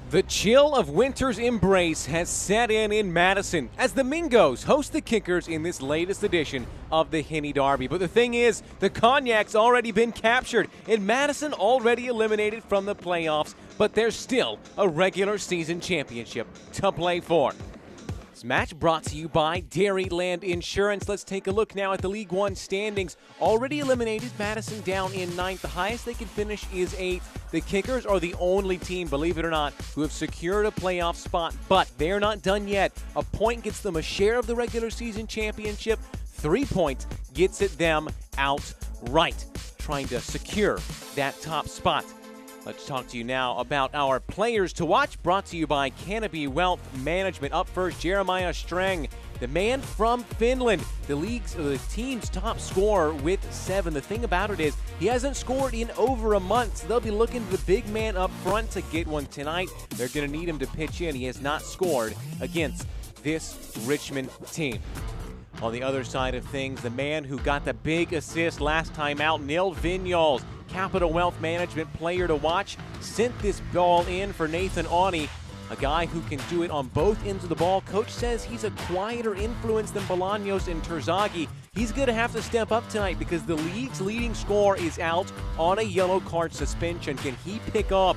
The chill of winter's embrace has set in Madison as the Mingos host the Kickers in this latest edition of the Henny Derby. But the thing is, the Cognac's already been captured and Madison already eliminated from the playoffs, but there's still a regular season championship to play for. This match brought to you by Dairyland Insurance. Let's take a look now at the League One standings. Already eliminated, Madison down in 9th. The highest they can finish is 8th. The Kickers are the only team, believe it or not, who have secured a playoff spot, but they're not done yet. A point gets them a share of the regular season championship. 3 points gets it them outright, trying to secure that top spot. Let's talk to you now about our players to watch, brought to you by Canopy Wealth Management. Up first, Jeremiah Strang, the man from Finland, the team's top scorer with 7. The thing about it is he hasn't scored in over a month, so they'll be looking to the big man up front to get one tonight. They're going to need him to pitch in. He has not scored against this Richmond team. On the other side of things, the man who got the big assist last time out, Nil Vignoles, Capital Wealth Management player to watch, sent this ball in for Nathan Awney, a guy who can do it on both ends of the ball. Coach says he's a quieter influence than Bolaños and Terzaghi. He's going to have to step up tonight because the league's leading scorer is out on a yellow card suspension. Can he pick up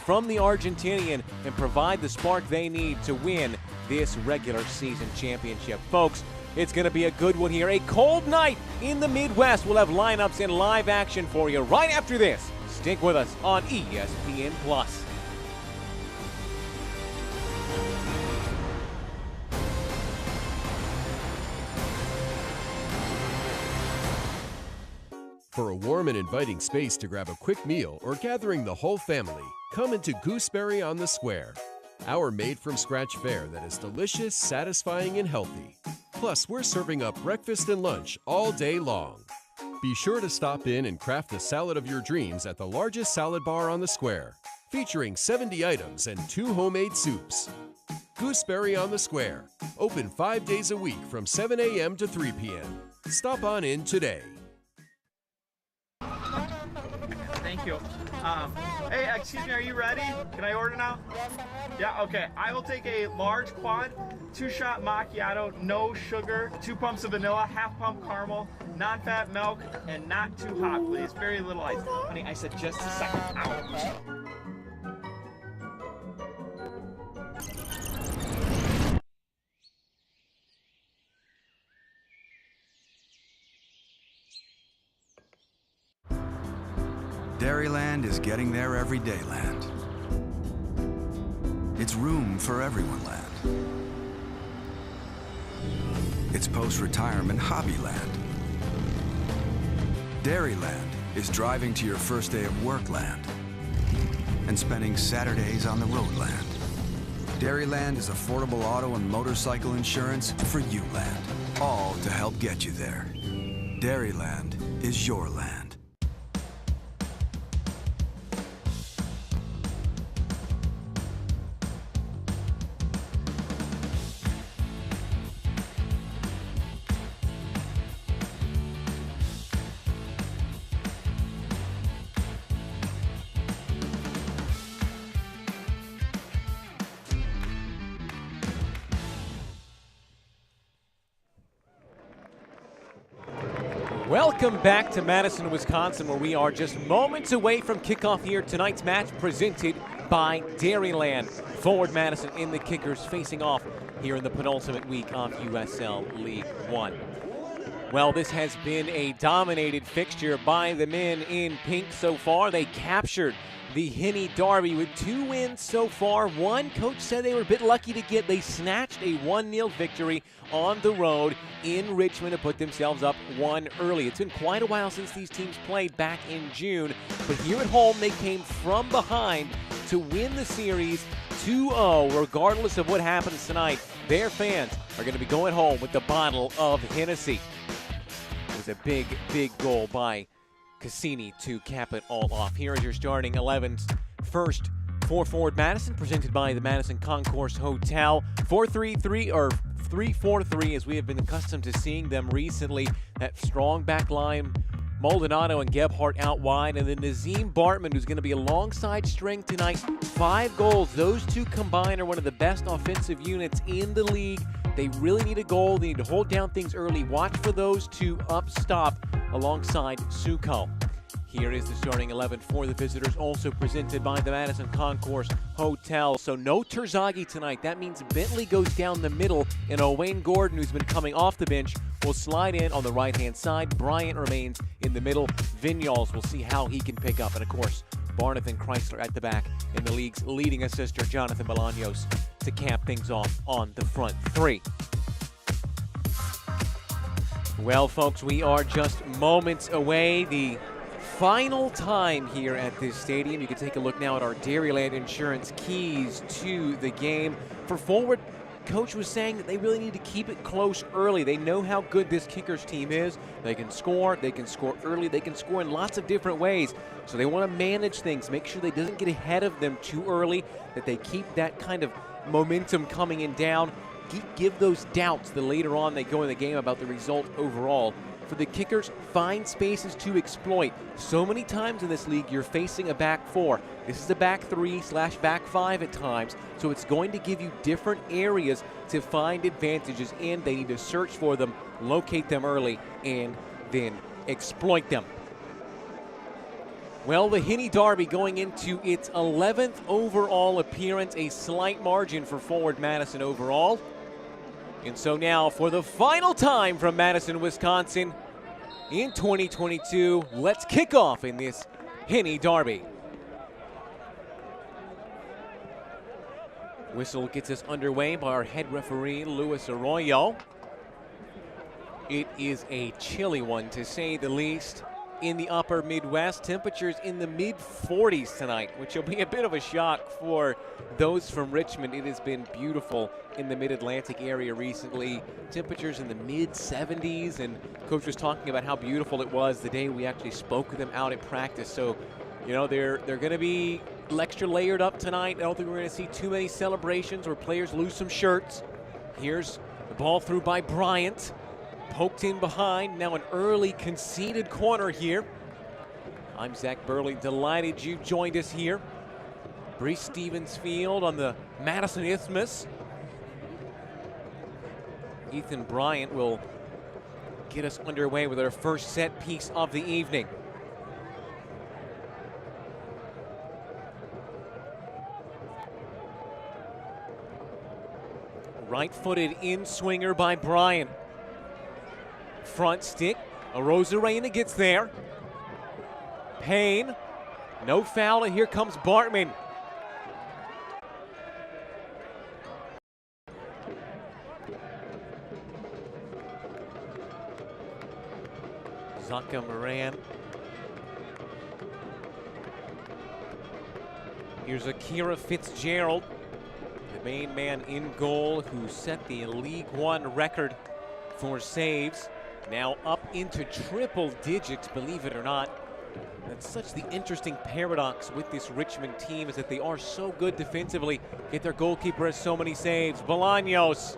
from the Argentinian and provide the spark they need to win this regular season championship? Folks, it's going to be a good one here. A cold night in the Midwest. We'll have lineups and live action for you right after this. Stick with us on ESPN+. For a warm and inviting space to grab a quick meal or gathering the whole family, come into Gooseberry on the Square. Our made-from-scratch fare that is delicious, satisfying, and healthy. Plus, we're serving up breakfast and lunch all day long. Be sure to stop in and craft the salad of your dreams at the largest salad bar on the Square, featuring 70 items and 2 homemade soups. Gooseberry on the Square, open 5 days a week from 7 a.m. to 3 p.m. Stop on in today. Thank you. Hey, excuse me, are you ready? Can I order now? Yeah, okay. I will take a large quad, 2-shot macchiato, no sugar, 2 pumps of vanilla, half pump caramel, non-fat milk, and not too hot, please. Very little ice. Honey, I said just a second. Ouch. Dairyland is getting there everyday land. It's room for everyone land. It's post-retirement hobby land. Dairyland is driving to your first day of work land and spending Saturdays on the road land. Dairyland is affordable auto and motorcycle insurance for you land, all to help get you there. Dairyland is your land. Welcome back to Madison, Wisconsin, where we are just moments away from kickoff here. Tonight's match presented by Dairyland. Forward Madison in the Kickers facing off here in the penultimate week of USL League One. Well, this has been a dominated fixture by the men in pink so far. They captured the Henny Derby with 2 wins so far. One, coach said they were a bit lucky to get. They snatched a 1-0 victory on the road in Richmond to put themselves up 1 early. It's been quite a while since these teams played back in June, but here at home they came from behind to win the series 2-0. Regardless of what happens tonight, their fans are going to be going home with the bottle of Hennessy. It was a big, big goal by Cassini to cap it all off. Here is your starting 11s. First, for Forward Madison, presented by the Madison Concourse Hotel. 4-3-3 or 3-4-3, as we have been accustomed to seeing them recently. That strong back line Maldonado and Gebhardt out wide, and then Nazim Bartman, who's going to be alongside String tonight. 5 goals. Those two combined are one of the best offensive units in the league. They really need a goal. They need to hold down things early. Watch for those two up stop alongside Suko. Here is the starting 11 for the visitors, also presented by the Madison Concourse Hotel. So no Terzaghi tonight. That means Bentley goes down the middle, and Owain Gordon, who's been coming off the bench, will slide in on the right-hand side. Bryant remains in the middle. Vinyals, will see how he can pick up. And, of course, Barnett and Chrysler at the back, and the league's leading assister, Jonathan Bolaños, to cap things off on the front three. Well, folks, we are just moments away. The final time here at this stadium. You can take a look now at our Dairyland Insurance keys to the game. For forward, Coach was saying that they really need to keep it close early. They know how good this Kickers team is. They can score early, they can score in lots of different ways. So they want to manage things, make sure they doesn't get ahead of them too early, that they keep that kind of momentum coming in down. Give those doubts that later on they go in the game about the result overall. For the Kickers, find spaces to exploit. So many times in this league, you're facing a back four. This is a back three/back five at times, so it's going to give you different areas to find advantages in. They need to search for them, locate them early, and then exploit them. Well, the Henny Derby going into its 11th overall appearance, a slight margin for forward Madison overall. And so now, for the final time from Madison, Wisconsin, in 2022, let's kick off in this Henny Derby. Whistle gets us underway by our head referee, Luis Arroyo. It is a chilly one, to say the least, in the upper Midwest. Temperatures in the mid-40s tonight, which will be a bit of a shock for those from Richmond. It has been beautiful in the mid-Atlantic area recently. Temperatures in the mid-70s, and Coach was talking about how beautiful it was the day we actually spoke with them out at practice. So, you know, they're going to be extra layered up tonight. I don't think we're going to see too many celebrations where players lose some shirts. Here's the ball through by Bryant. Poked in behind, now an early conceded corner here. I'm Zach Burley, delighted you joined us here. Breese Stevens Field on the Madison Isthmus. Ethan Bryant will get us underway with our first set piece of the evening. Right-footed in-swinger by Bryant. Front stick, Arozarena gets there. Payne, no foul, and here comes Bartman. Zaka Moran. Here's Akira Fitzgerald, the main man in goal who set the League One record for saves. Now up into triple digits, believe it or not. That's such the interesting paradox with this Richmond team, is that they are so good defensively, yet their goalkeeper has so many saves. Bolaños.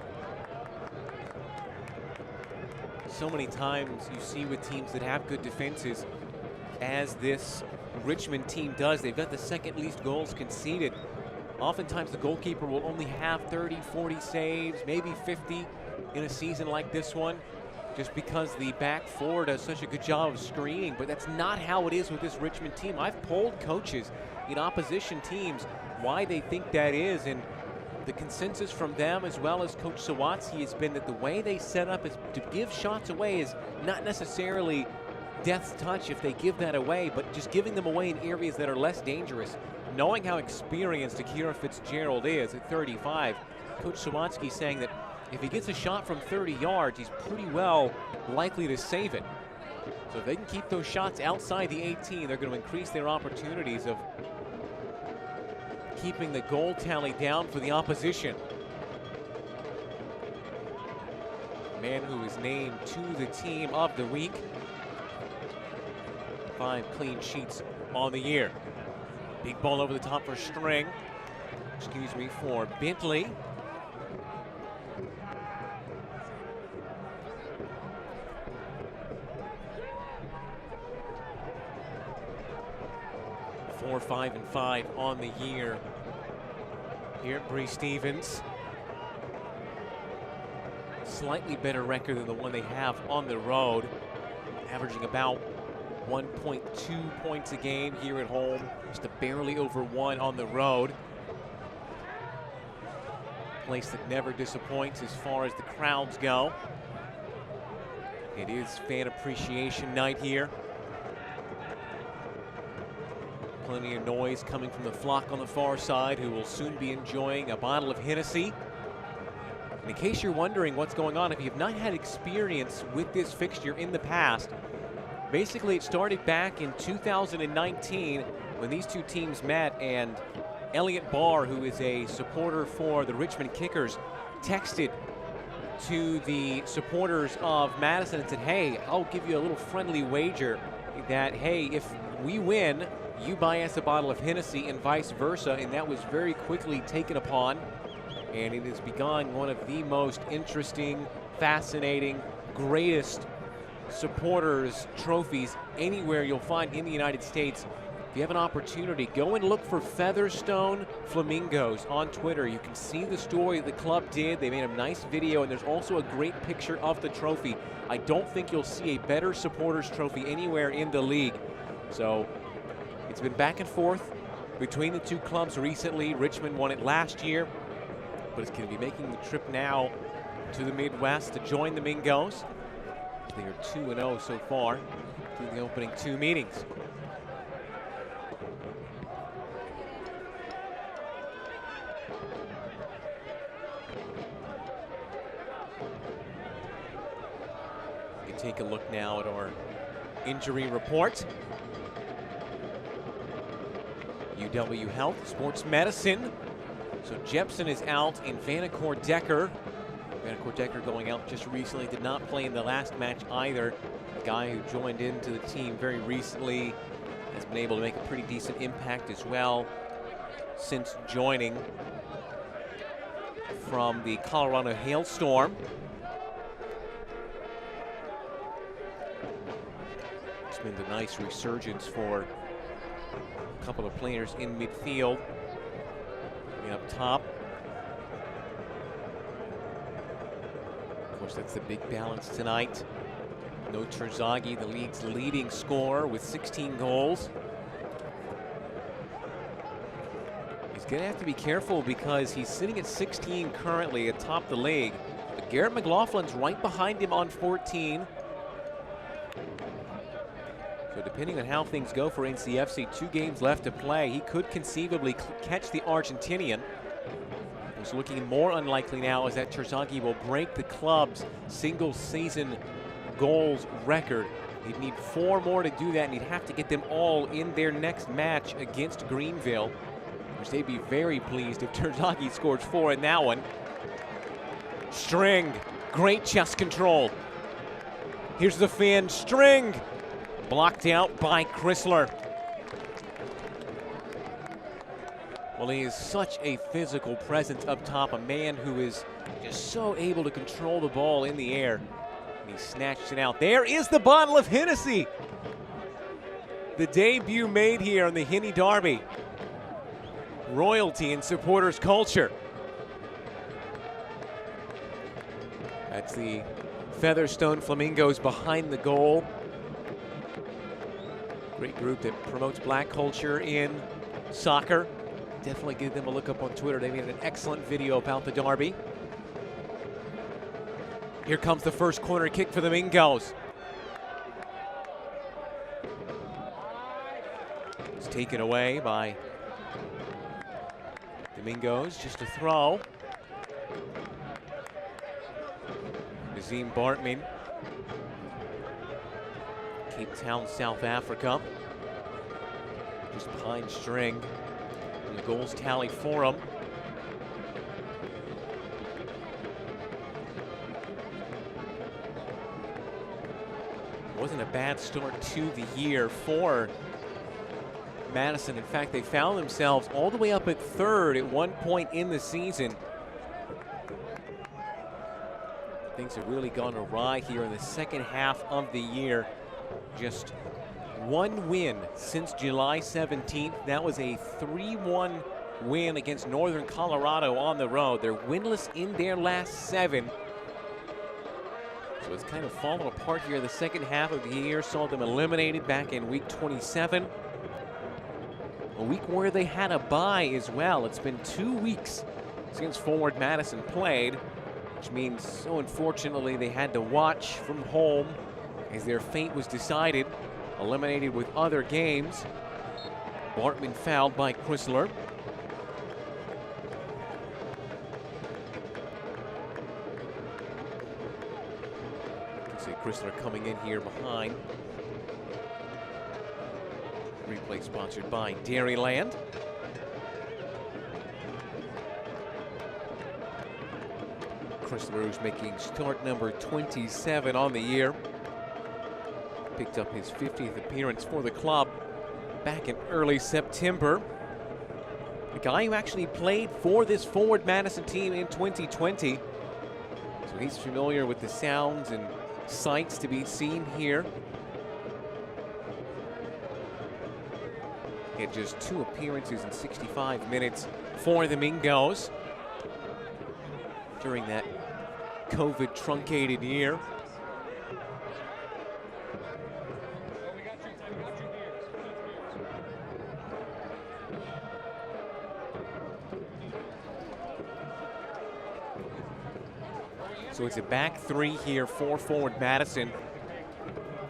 So many times you see with teams that have good defenses, as this Richmond team does, they've got the second least goals conceded. Oftentimes the goalkeeper will only have 30, 40 saves, maybe 50 in a season like this one, just because the back four does such a good job of screening. But that's not how it is with this Richmond team. I've polled coaches in opposition teams why they think that is, and the consensus from them, as well as Coach Sawatsky, has been that the way they set up is to give shots away is not necessarily death's touch if they give that away, but just giving them away in areas that are less dangerous. Knowing how experienced Akira Fitzgerald is at 35, Coach Sawatsky saying that if he gets a shot from 30 yards, he's pretty well likely to save it. So if they can keep those shots outside the 18, they're going to increase their opportunities of keeping the goal tally down for the opposition. The man who is named to the team of the week. 5 clean sheets on the year. Big ball over the top for for Bentley. 4, 5, and 5 on the year here at Bree Stevens. Slightly better record than the one they have on the road, averaging about 1.2 points a game here at home, just barely over 1 on the road. Place that never disappoints as far as the crowds go. It is fan appreciation night here. Plenty of noise coming from the flock on the far side, who will soon be enjoying a bottle of Hennessy. And in case you're wondering what's going on, if you've not had experience with this fixture in the past, basically it started back in 2019 when these two teams met, and Elliot Barr, who is a supporter for the Richmond Kickers, texted to the supporters of Madison and said, hey, I'll give you a little friendly wager that, hey, if we win, you buy us a bottle of Hennessy, and vice versa. And that was very quickly taken upon, and it has begun one of the most interesting, fascinating, greatest supporters trophies anywhere you'll find in the United States. If you have an opportunity, go and look for Featherstone Flamingos on Twitter. You can see the story the club did. They made a nice video, and there's also a great picture of the trophy. I don't think you'll see a better supporters trophy anywhere in the league. So it's been back and forth between the two clubs recently. Richmond won it last year, but it's going to be making the trip now to the Midwest to join the Mingos. They are 2-0 so far through the opening 2 meetings. We can take a look now at our injury report. UW Health, Sports Medicine. So Jepson is out, and Vanacore Decker. Vanacore Decker going out just recently, did not play in the last match either. A guy who joined into the team very recently, has been able to make a pretty decent impact as well since joining from the Colorado Hailstorm. It's been a nice resurgence for a couple of players in midfield. And up top, of course, that's the big balance tonight. No Terzaghi, the league's leading scorer with 16 goals. He's going to have to be careful because he's sitting at 16 currently atop the league. But Garrett McLaughlin's right behind him on 14. So depending on how things go for NCFC, 2 games left to play, he could conceivably catch the Argentinian. It's looking more unlikely now as that Terzaghi will break the club's single season goals record. He'd need 4 more to do that, and he'd have to get them all in their next match against Greenville, which they'd be very pleased if Terzaghi scores 4 in that one. String, great chest control. Here's the fin, String, blocked out by Chrysler. Well, he is such a physical presence up top, a man who is just so able to control the ball in the air. And he snatched it out. There is the bottle of Hennessy. The debut made here on the Henny Derby. Royalty in supporters culture. That's the Featherstone Flamingos behind the goal. Great group that promotes black culture in soccer. Definitely give them a look up on Twitter. They made an excellent video about the derby. Here comes the first corner kick for the Mingos. It's taken away by the Mingos. Just a throw. Nazim Bartman, Cape Town, South Africa. Just behind String. The goals tally for him. Wasn't a bad start to the year for Madison. In fact, they found themselves all the way up at 3rd at one point in the season. Things have really gone awry here in the second half of the year. Just one win since July 17th. That was a 3-1 win against Northern Colorado on the road. They're winless in their last 7. So it's kind of fallen apart here. The second half of the year saw them eliminated back in week 27. A week where they had a bye as well. It's been 2 weeks since Forward Madison played, which means, so unfortunately, they had to watch from home as their fate was decided, eliminated with other games. Bartman fouled by Chrysler. Chrysler coming in here behind. Replay sponsored by Dairyland. Chrysler, who's making start number 27 on the year, picked up his 50th appearance for the club back in early September. The guy who actually played for this Forward Madison team in 2020. So he's familiar with the sounds and sights to be seen here. He had just 2 appearances in 65 minutes for the Mingos during that COVID truncated year. So it's a back 3 here for Forward Madison.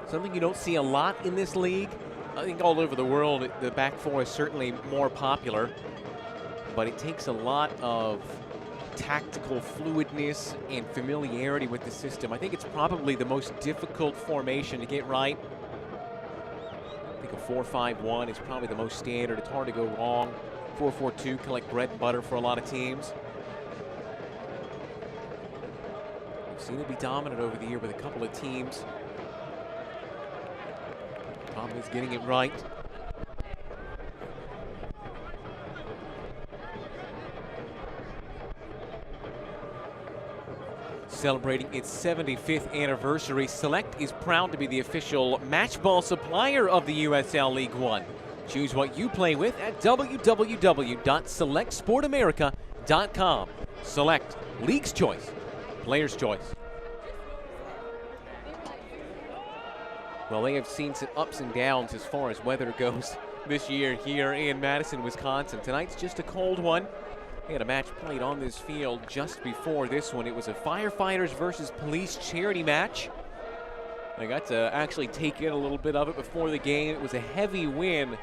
Something you don't see a lot in this league. I think all over the world, the back 4 is certainly more popular, but it takes a lot of tactical fluidness and familiarity with the system. I think it's probably the most difficult formation to get right. I think a 4-5-1 is probably the most standard. It's hard to go wrong. 4-4-2 can like bread and butter for a lot of teams. Seen it be dominant over the year with a couple of teams. Problem is getting it right. Celebrating its 75th anniversary, Select is proud to be the official match ball supplier of the USL League One. Choose what you play with at www.selectsportamerica.com. Select, League's choice, player's choice. Well, they have seen some ups and downs as far as weather goes this year here in Madison, Wisconsin. Tonight's just a cold one. They had a match played on this field just before this one. It was a firefighters versus police charity match. I got to actually take in a little bit of it before the game. It was a heavy win,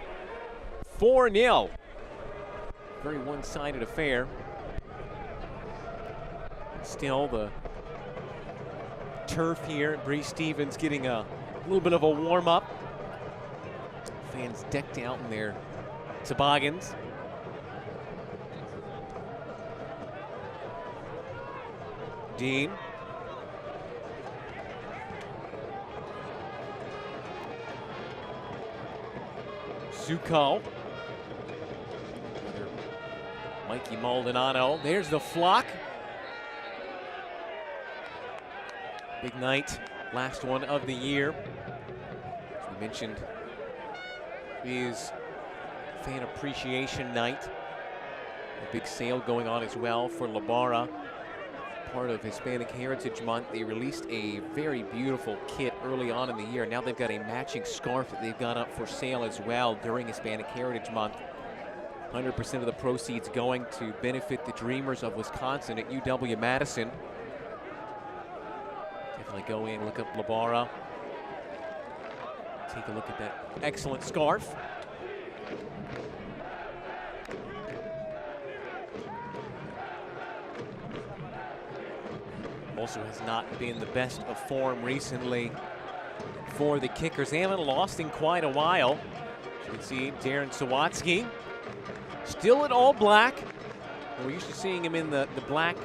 4-0. Very one-sided affair. Still, the turf here, Bree Stevens getting a little bit of a warm-up. Fans decked out in their toboggans. Dean. Zuko. Mikey Maldonado. There's the flock. Big night. Last one of the year. As we mentioned, is Fan Appreciation Night. A big sale going on as well for La Barra. Part of Hispanic Heritage Month. They released a very beautiful kit early on in the year. Now they've got a matching scarf that they've got up for sale as well during Hispanic Heritage Month. 100% of the proceeds going to benefit the Dreamers of Wisconsin at UW-Madison. Definitely go in, look up La Barra. Take a look at that excellent scarf. Also has not been the best of form recently for the Kickers. They haven't lost in quite a while. As you can see, Darren Sawatsky still in all black. We're used to seeing him in the black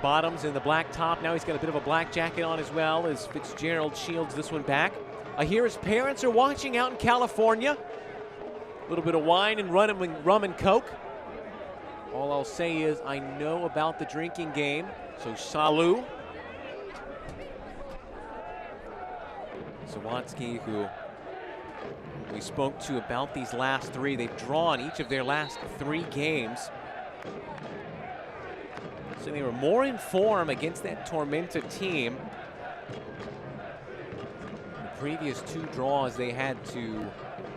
bottoms and the black top. Now he's got a bit of a black jacket on as well as Fitzgerald shields this one back. I hear his parents are watching out in California. A little bit of wine and rum and Coke. All I'll say is I know about the drinking game. So Salu. Sawatsky, who we spoke to about these last three. They've drawn each of their last 3 games. So they were more in form against that Tormenta team. The previous 2 draws, they had to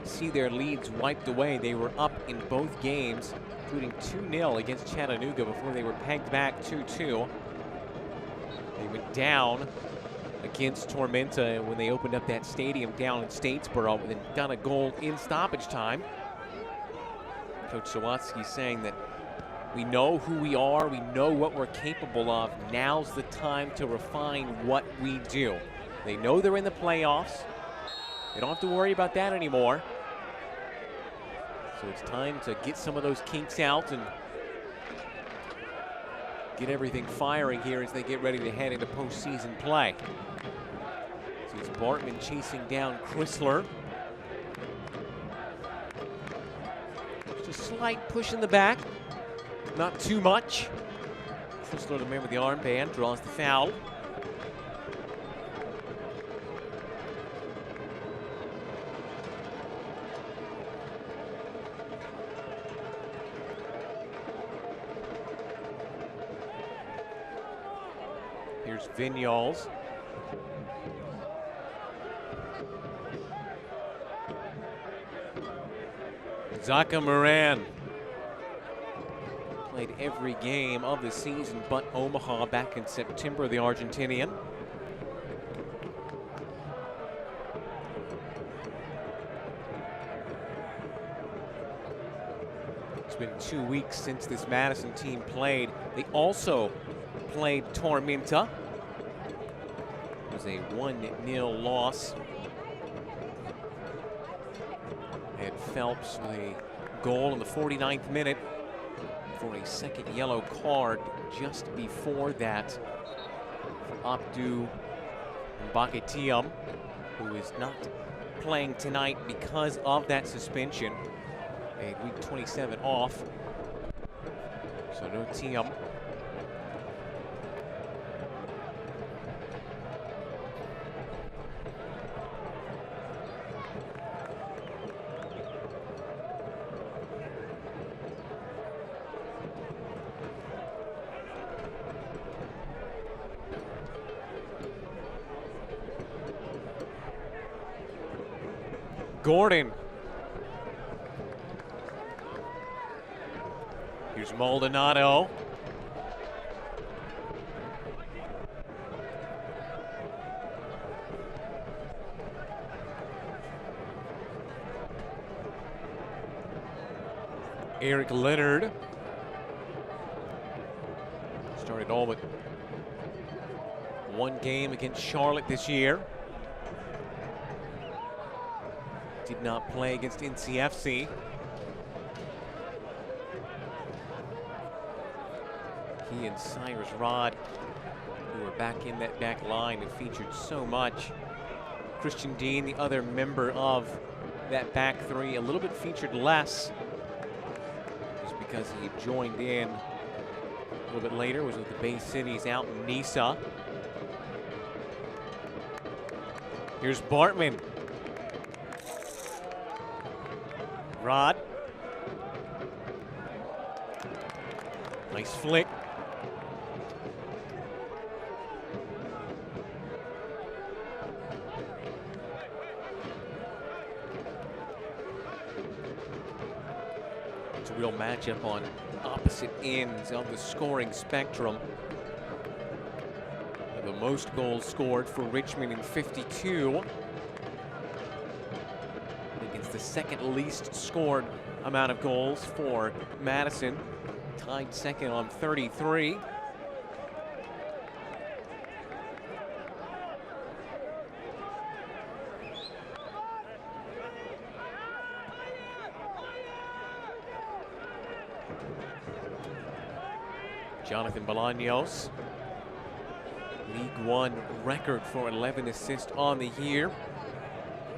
see their leads wiped away. They were up in both games, including 2-0 against Chattanooga before they were pegged back 2-2. They went down against Tormenta when they opened up that stadium down in Statesboro and got a goal in stoppage time. Coach Sawatsky saying that we know who we are, we know what we're capable of. Now's the time to refine what we do. They know they're in the playoffs. They don't have to worry about that anymore. So it's time to get some of those kinks out and get everything firing here as they get ready to head into postseason play. So it's Bartman chasing down Chrysler. Just a slight push in the back, not too much. Chrysler, the man with the armband, draws the foul. Here's Vignoles. Zaka Moran played every game of the season but Omaha back in September, the Argentinian. It's been 2 weeks since this Madison team played. They also played Tormenta. It was a 1-0 loss. And Phelps with a goal in the 49th minute for a second yellow card just before that for Abdu Mbaketiam, who is not playing tonight because of that suspension. They had week 27 off, so no Tiam. Gordon. Here's Maldonado. Eric Leonard. Started all but 1 game against Charlotte this year. Did not play against NCFC. He and Cyrus Rod, who are back in that back line and featured so much. Christian Dean, the other member of that back 3, a little bit featured less, just because he joined in a little bit later, was with the Bay Cities out in Nisa. Here's Bartman. Rod. Nice flick. It's a real matchup on opposite ends of the scoring spectrum. The most goals scored for Richmond in 52. The second least scored amount of goals for Madison, tied second on 33. Jonathan Bolaños, League One record for 11 assists on the year.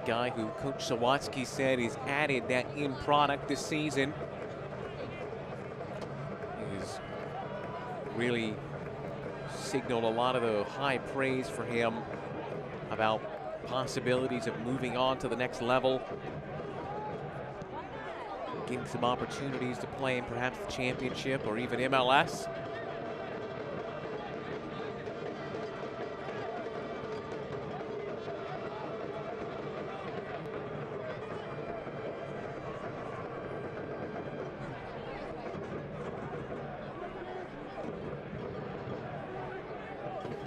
Guy who Coach Sawatsky said has added that in product this season. He's really signaled a lot of the high praise for him about possibilities of moving on to the next level, getting some opportunities to play in perhaps the championship or even MLS.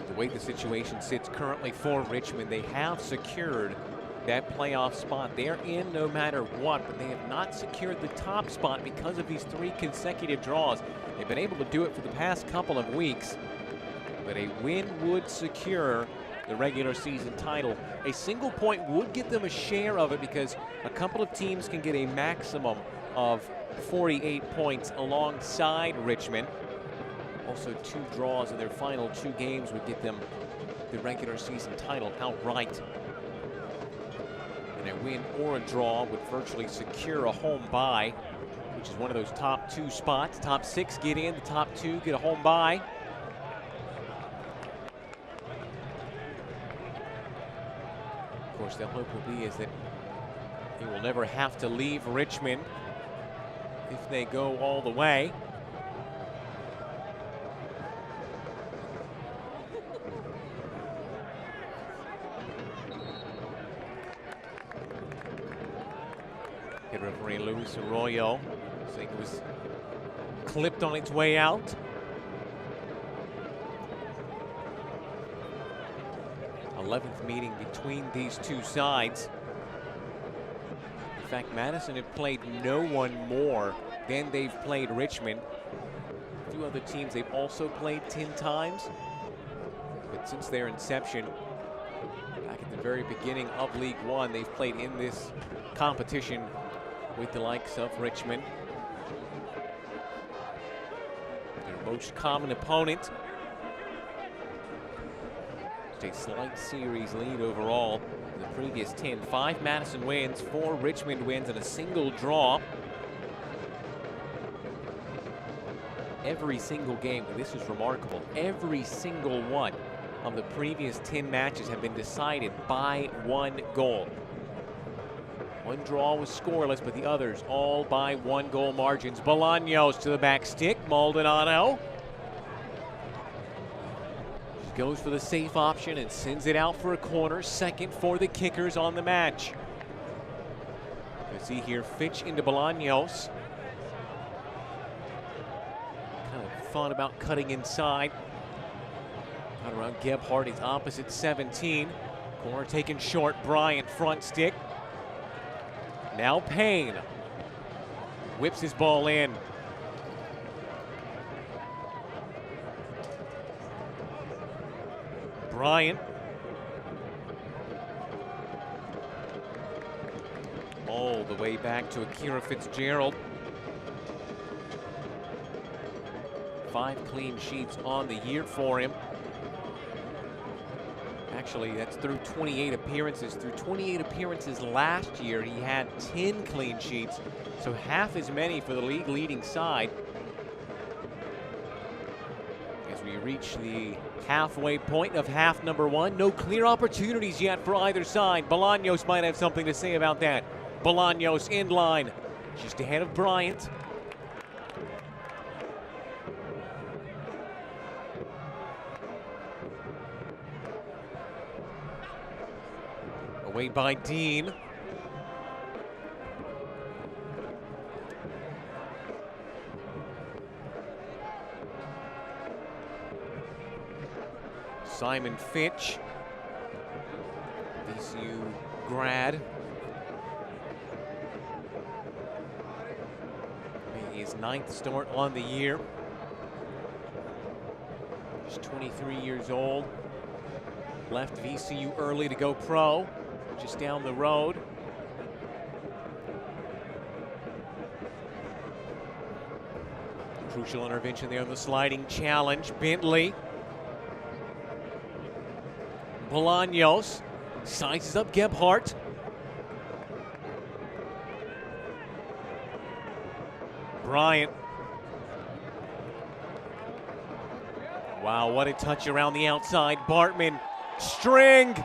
The way the situation sits currently for Richmond, they have secured that playoff spot. They're in no matter what, but they have not secured the top spot because of these 3 consecutive draws. They've been able to do it for the past couple of weeks, but a win would secure the regular season title. A single point would get them a share of it because a couple of teams can get a maximum of 48 points alongside Richmond. Also, 2 draws in their final 2 games would get them the regular season title outright. And a win or a draw would virtually secure a home bye, which is one of those top 2 spots. Top 6 get in, the top 2 get a home bye. Of course, the hope will be is that they will never have to leave Richmond if they go all the way. Hit referee Luis Arroyo, saying it was clipped on its way out. '11th meeting between these 2 sides. In fact, Madison have played no one more than they've played Richmond. 2 other teams they've also played 10 times. But since their inception, back at the very beginning of League One, they've played in this competition with the likes of Richmond. Their most common opponent. A slight series lead overall in the previous 10. 5 Madison wins, 4 Richmond wins, and a single draw. Every single game, and this is remarkable, every single one of the previous 10 matches have been decided by 1 goal. 1 draw was scoreless, but the others all by 1 goal margins. Bolaños to the back stick, Maldonado goes for the safe option and sends it out for a corner. Second for the Kickers on the match. You see here Fitch into Bolaños. Kind of thought about cutting inside. Cut around Gebhardt, he's opposite 17. Corner taken short, Bryant front stick. Now Payne whips his ball in. Bryant. All the way back to Akira Fitzgerald. 5 clean sheets on the year for him. Actually, that's through 28 appearances. Through 28 appearances last year, he had 10 clean sheets, so half as many for the league leading side. As we reach the halfway point of half number 1. No clear opportunities yet for either side. Bolaños might have something to say about that. Bolaños in line, just ahead of Bryant. Away by Dean. Simon Fitch, VCU grad. Making his 9th start on the year. Just 23 years old. Left VCU early to go pro, just down the road. Crucial intervention there on the sliding challenge. Bentley. Bolaños sizes up Gebhardt. Bryant. Wow, what a touch around the outside. Bartman, string,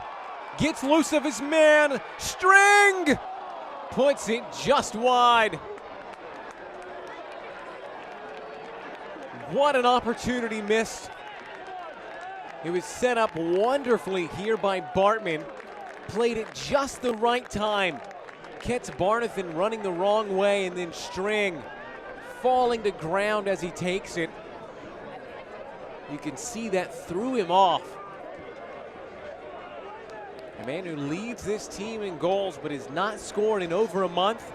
Gets loose of his man. String! Puts it just wide. What an opportunity missed. It was set up wonderfully here by Bartman. Played it just the right time. Gets Barnathan running the wrong way, and then String falling to ground as he takes it. You can see that threw him off. A man who leads this team in goals but has not scored in over a month,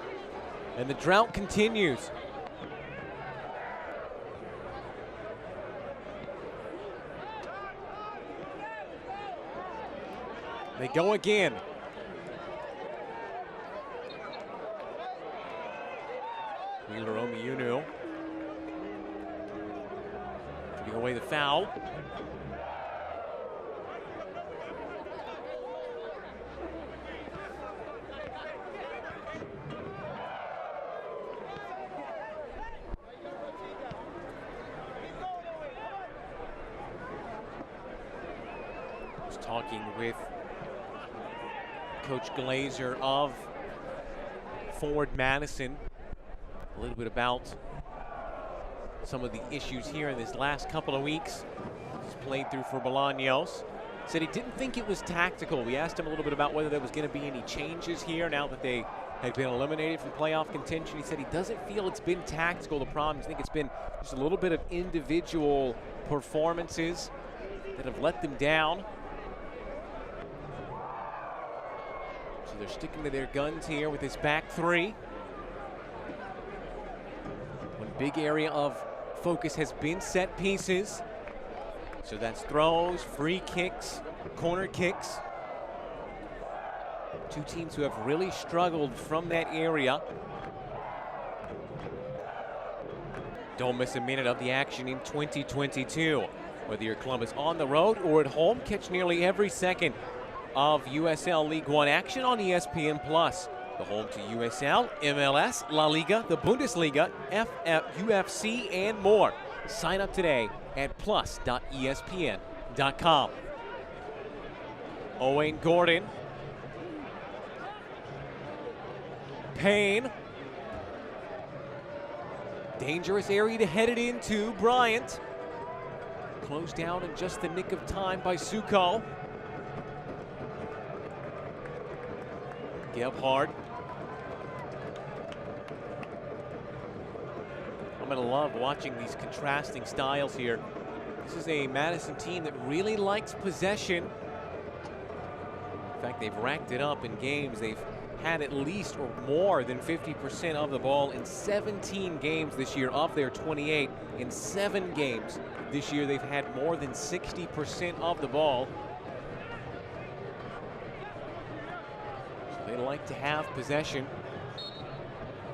and the drought continues. They go again. Wheeler Omiunu giving away the foul. I was talking with Coach Glazer of Ford Madison a little bit about some of the issues here in this last couple of weeks. He's played through for Bolaños. Said he didn't think it was tactical. We asked him a little bit about whether there was going to be any changes here now that they had been eliminated from playoff contention. He said he doesn't feel it's been tactical. The problem, I think it's been just a little bit of individual performances that have let them down. So they're sticking to their guns here with this back three. One big area of focus has been set pieces. So that's throws, free kicks, corner kicks. Two teams who have really struggled from that area. Don't miss a minute of the action in 2022. Whether you're Columbus on the road or at home, catch nearly every second of USL League One action on ESPN+. The home to USL, MLS, La Liga, the Bundesliga, UFC, and more. Sign up today at plus.espn.com. Owain Gordon. Payne. Dangerous area to head it into. Bryant. Closed down in just the nick of time by Suko. Gebhardt. I'm going to love watching these contrasting styles here. This is a Madison team that really likes possession. In fact, they've racked it up in games. They've had at least or more than 50% of the ball in 17 games this year of their 28. In 7 games this year, they've had more than 60% of the ball. So they like to have possession.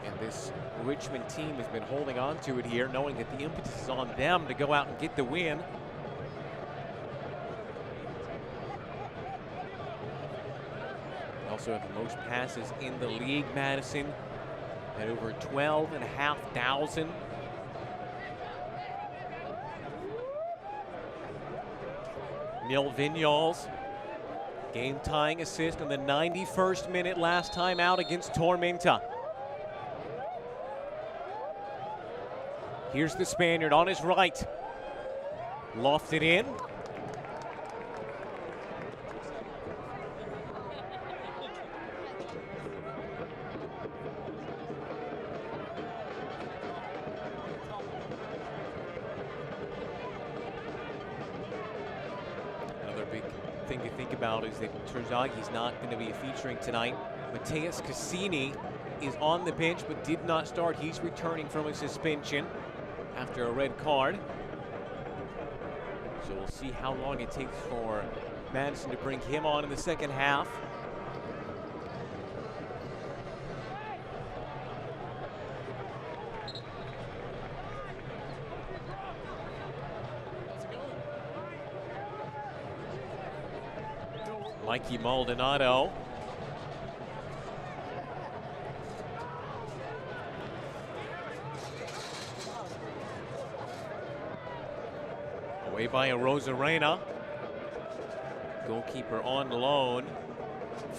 And this Richmond team has been holding on to it here, knowing that the impetus is on them to go out and get the win. They also have the most passes in the league, Madison, at over 12,500. Neil Vignoles, game-tying assist in the 91st minute last time out against Tormenta. Here's the Spaniard on his right. Lofted in. Another big thing to think about is that Terzagi's not going to be featuring tonight. Mateus Cassini is on the bench but did not start. He's returning from a suspension after a red card. So we'll see how long it takes for Madison to bring him on in the second half. Mikey Maldonado. Away by a Rosarena. Goalkeeper on loan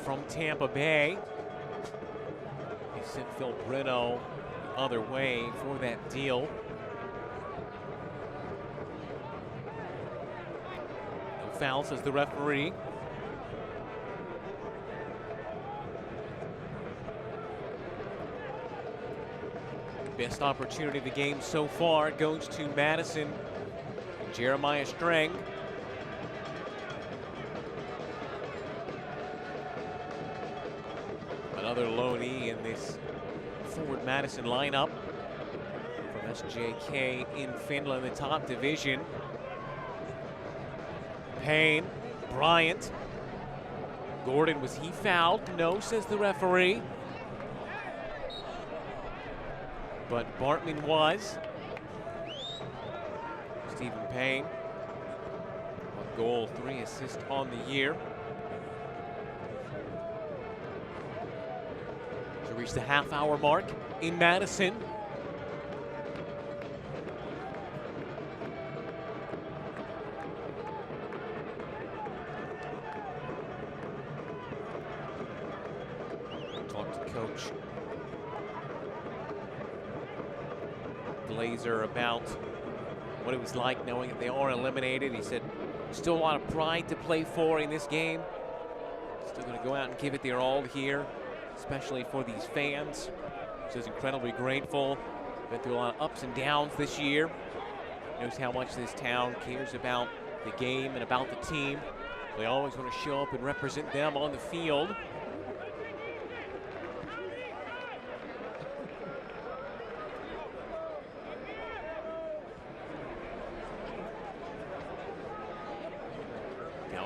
from Tampa Bay. They sent Phil Brito the other way for that deal. No foul, says the referee. Best opportunity of the game so far goes to Madison and Jeremiah Strang. Another loanee in this forward Madison lineup from SJK in Finland, the top division. Payne, Bryant. Gordon, was he fouled? No, says the referee. But Bartman was. Stephen Payne, 1 goal, 3 assists on the year. To reach the half-hour mark in Madison. Talk to Coach Glazer about what it was like knowing that they are eliminated. He said, still a lot of pride to play for in this game. Still going to go out and give it their all here, especially for these fans. So he's incredibly grateful. Been through a lot of ups and downs this year. Knows how much this town cares about the game and about the team. They always want to show up and represent them on the field.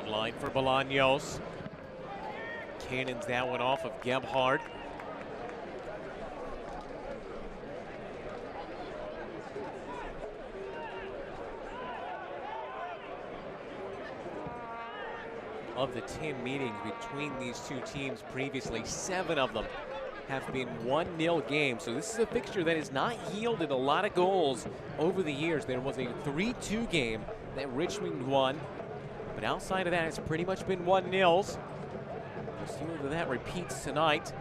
Line for Bolaños. Cannons that one off of Gebhardt. Of the 10 meetings between these two teams previously, 7 of them have been 1-0 games. So this is a fixture that has not yielded a lot of goals over the years. There was a 3-2 game that Richmond won. But outside of that, it's pretty much been 1-0. We'll see whether that repeats tonight.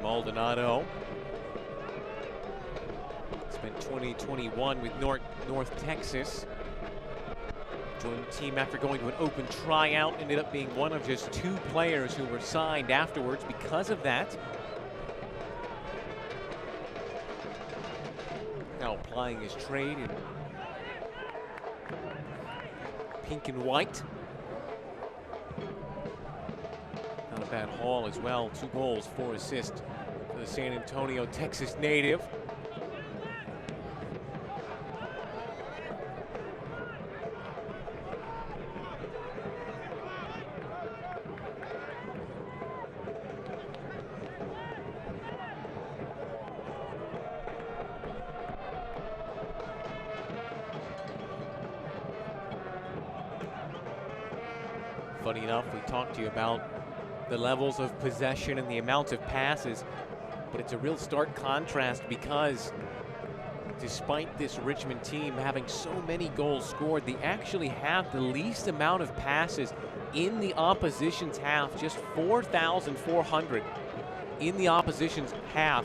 Maldonado. Spent 2021 with North Texas. Joined the team after going to an open tryout. Ended up being one of just 2 players who were signed afterwards because of that. Now applying his trade in pink and white. Not a bad haul as well. 2 goals, 4 assists for the San Antonio, Texas native. Funny enough, we talked to you about the levels of possession and the amount of passes, but it's a real stark contrast because despite this Richmond team having so many goals scored, they actually have the least amount of passes in the opposition's half, just 4,400 in the opposition's half.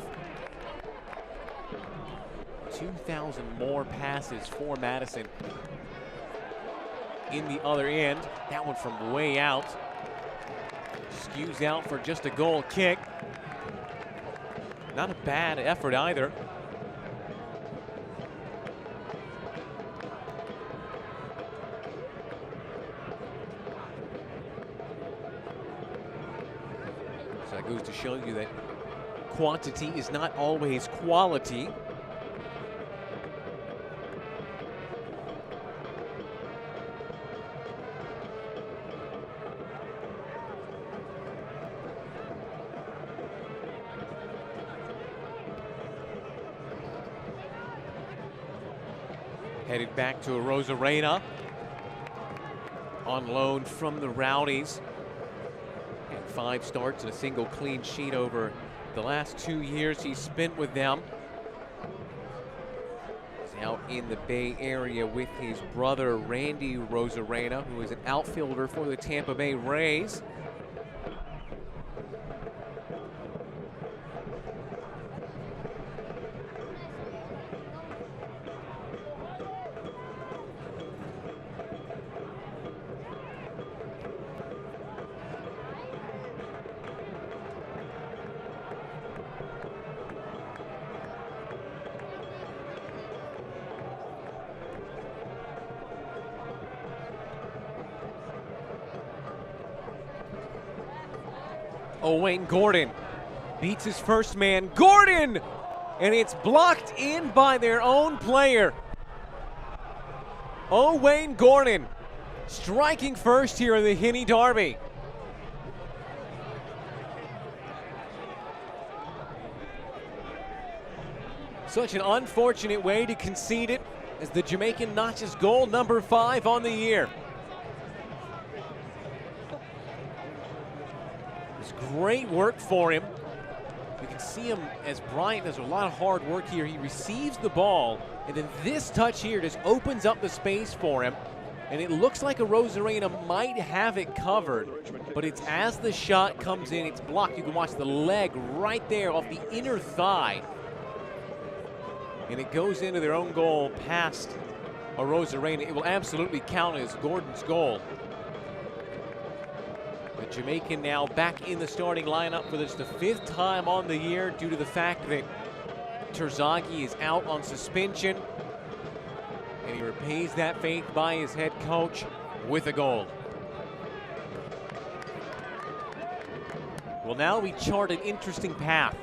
2,000 more passes for Madison. In the other end, that one from way out. Skews out for just a goal kick. Not a bad effort either. So that goes to show you that quantity is not always quality. Headed back to Rosarena. On loan from the Rowdies. And 5 starts and a single clean sheet over the last 2 years he's spent with them. He's out in the Bay Area with his brother Randy Rosarena, who is an outfielder for the Tampa Bay Rays. Owain Gordon beats his first man. Gordon! And it's blocked in by their own player. Owain Gordon striking first here in the Henny Derby. Such an unfortunate way to concede it as the Jamaican notches goal number 5 on the year. Great work for him. You can see him as Bryant does a lot of hard work here. He receives the ball, and then this touch here just opens up the space for him. And it looks like a Rosarena might have it covered, but it's as the shot comes in, it's blocked. You can watch the leg right there off the inner thigh. And it goes into their own goal past a Rosarena. It will absolutely count as Gordon's goal. The Jamaican now back in the starting lineup for this, the 5th time on the year, due to the fact that Terzaghi is out on suspension. And he repays that faith by his head coach with a goal. Well, now we chart an interesting path.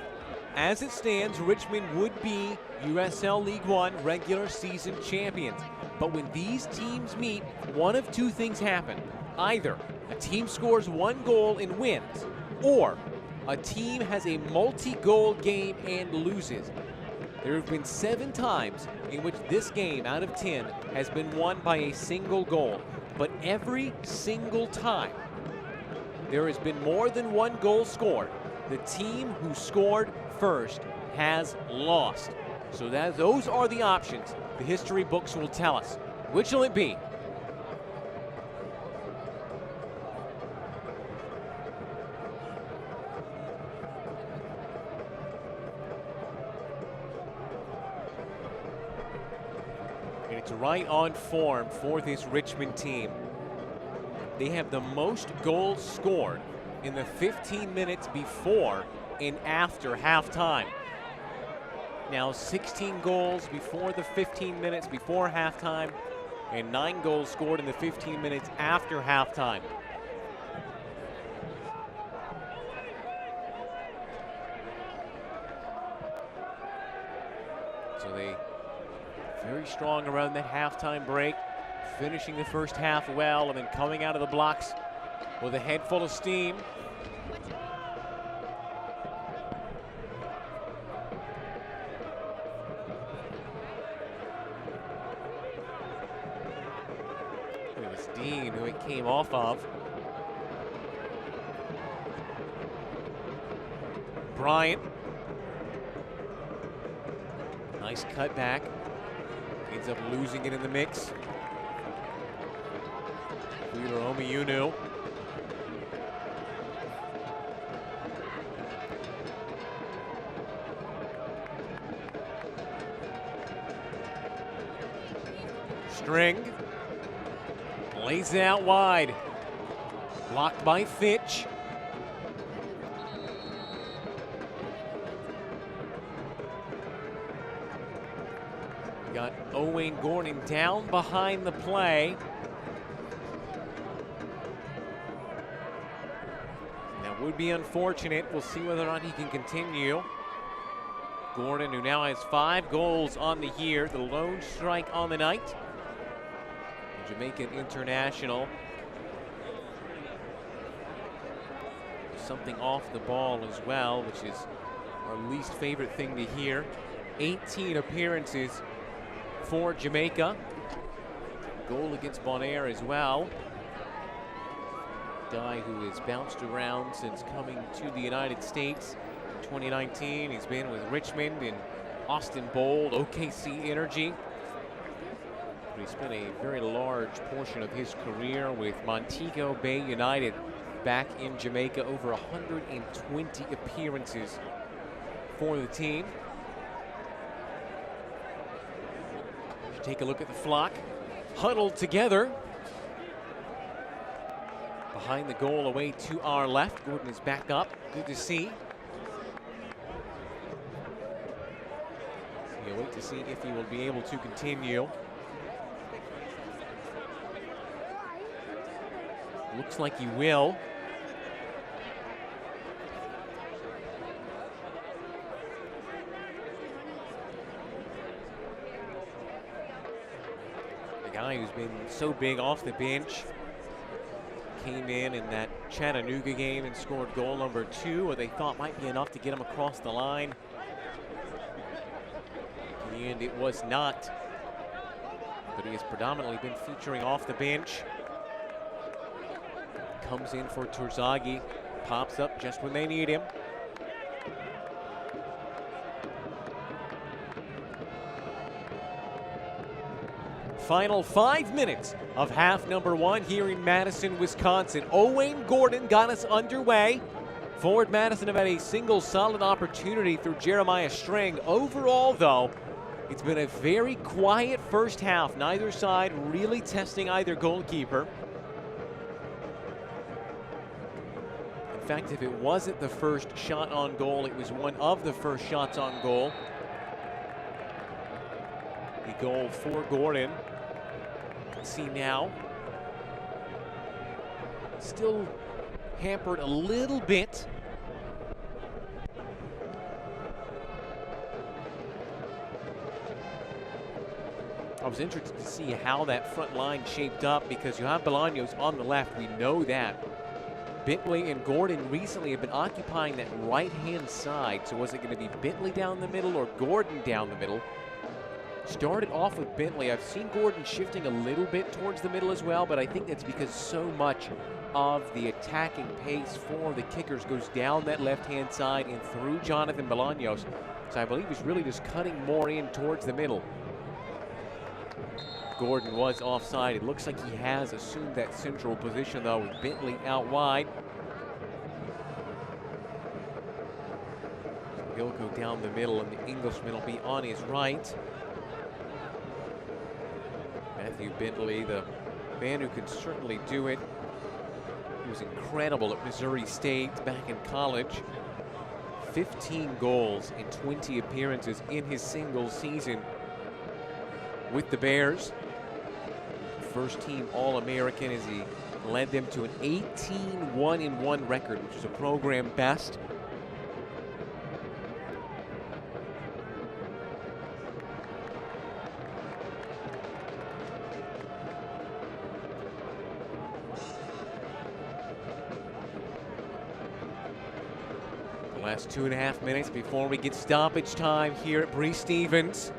As it stands, Richmond would be USL League One regular season champions. But when these teams meet, one of 2 things happen. Either a team scores 1 goal and wins, or a team has a multi-goal game and loses. There have been 7 times in which this game out of 10 has been won by a single goal. But every single time there has been more than 1 goal scored, the team who scored first has lost. So those are the options the history books will tell us. Which will it be? And it's right on form for this Richmond team. They have the most goals scored in the 15 minutes before and after halftime. Now 16 goals before the 15 minutes before halftime, and 9 goals scored in the 15 minutes after halftime. So they very strong around that halftime break, finishing the first half well, and then coming out of the blocks with a head full of steam. It was Dean who it came off of. Bryant. Nice cutback. Ends up losing it in the mix. Omiunu. String. Lays it out wide. Blocked by Fitch. We got Owain Gordon down behind the play. That would be unfortunate. We'll see whether or not he can continue. Gordon, who now has 5 goals on the year, the lone strike on the night. The Jamaican international. Something off the ball as well, which is our least favorite thing to hear. 18 appearances for Jamaica. goal against Bonaire as well. Guy who has bounced around since coming to the United States. In 2019, he's been with Richmond and Austin Bold, OKC Energy. But he spent a very large portion of his career with Montego Bay United back in Jamaica. Over 120 appearances for the team. Take a look at the flock, huddled together. Behind the goal away to our left. Gordon is back up, good to see. We'll wait to see if he will be able to continue. Looks like he will. Guy who's been so big off the bench, came in that Chattanooga game and scored goal number 2, what they thought might be enough to get him across the line. In the end, it was not, but he has predominantly been featuring off the bench. Comes in for Terzaghi, pops up just when they need him. Final 5 minutes of half number 1 here in Madison, Wisconsin. Owain Gordon got us underway. Forward Madison have had a single solid opportunity through Jeremiah String. Overall, though, it's been a very quiet first half. Neither side really testing either goalkeeper. In fact, if it wasn't the first shot on goal, it was one of the first shots on goal. The goal for Gordon. See now, still hampered a little bit. I was interested to see how that front line shaped up because you have Bolaños on the left. We know that. Bentley and Gordon recently have been occupying that right-hand side. So was it going to be Bentley down the middle or Gordon down the middle? Started off with Bentley. I've seen Gordon shifting a little bit towards the middle as well, but I think that's because so much of the attacking pace for the Kickers goes down that left-hand side and through Jonathan Bolaños. So I believe he's really just cutting more in towards the middle. Gordon was offside. It looks like he has assumed that central position, though, with Bentley out wide. So he'll go down the middle, and the Englishman will be on his right. Matthew Bentley, the man who can certainly do it. He was incredible at Missouri State back in college. 15 goals in 20 appearances in his single season with the Bears. First team All-American as he led them to an 18-1-1 record, which is a program best. Last 2.5 minutes before we get stoppage time here at Bree Stevens.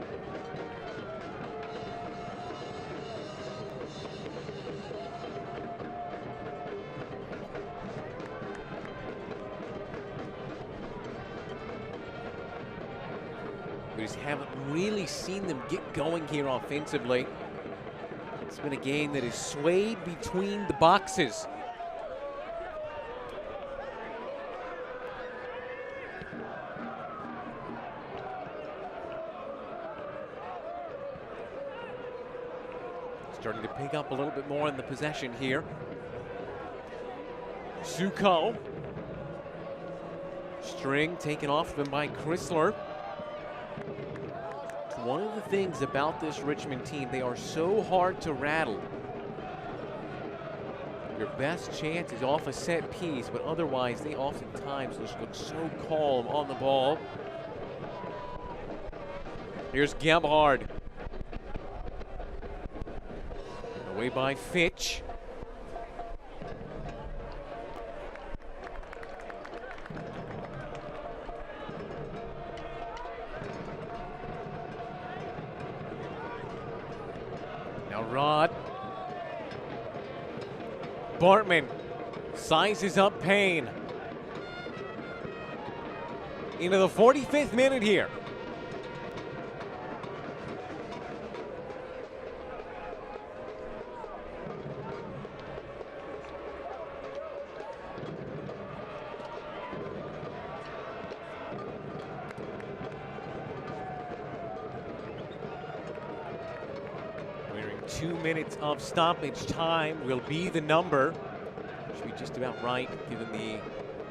We just haven't really seen them get going here offensively. It's been a game that is swayed between the boxes. Starting to pick up a little bit more in the possession here. Suko. String taken off them by Chrysler. One of the things about this Richmond team, they are so hard to rattle. Your best chance is off a set piece, but otherwise they oftentimes just look so calm on the ball. Here's Gebhard. Away by Fitch. Now Rod Bartman sizes up Payne. Into the 45th minute here. Wearing 2 minutes of stoppage time will be the number. Should be just about right given the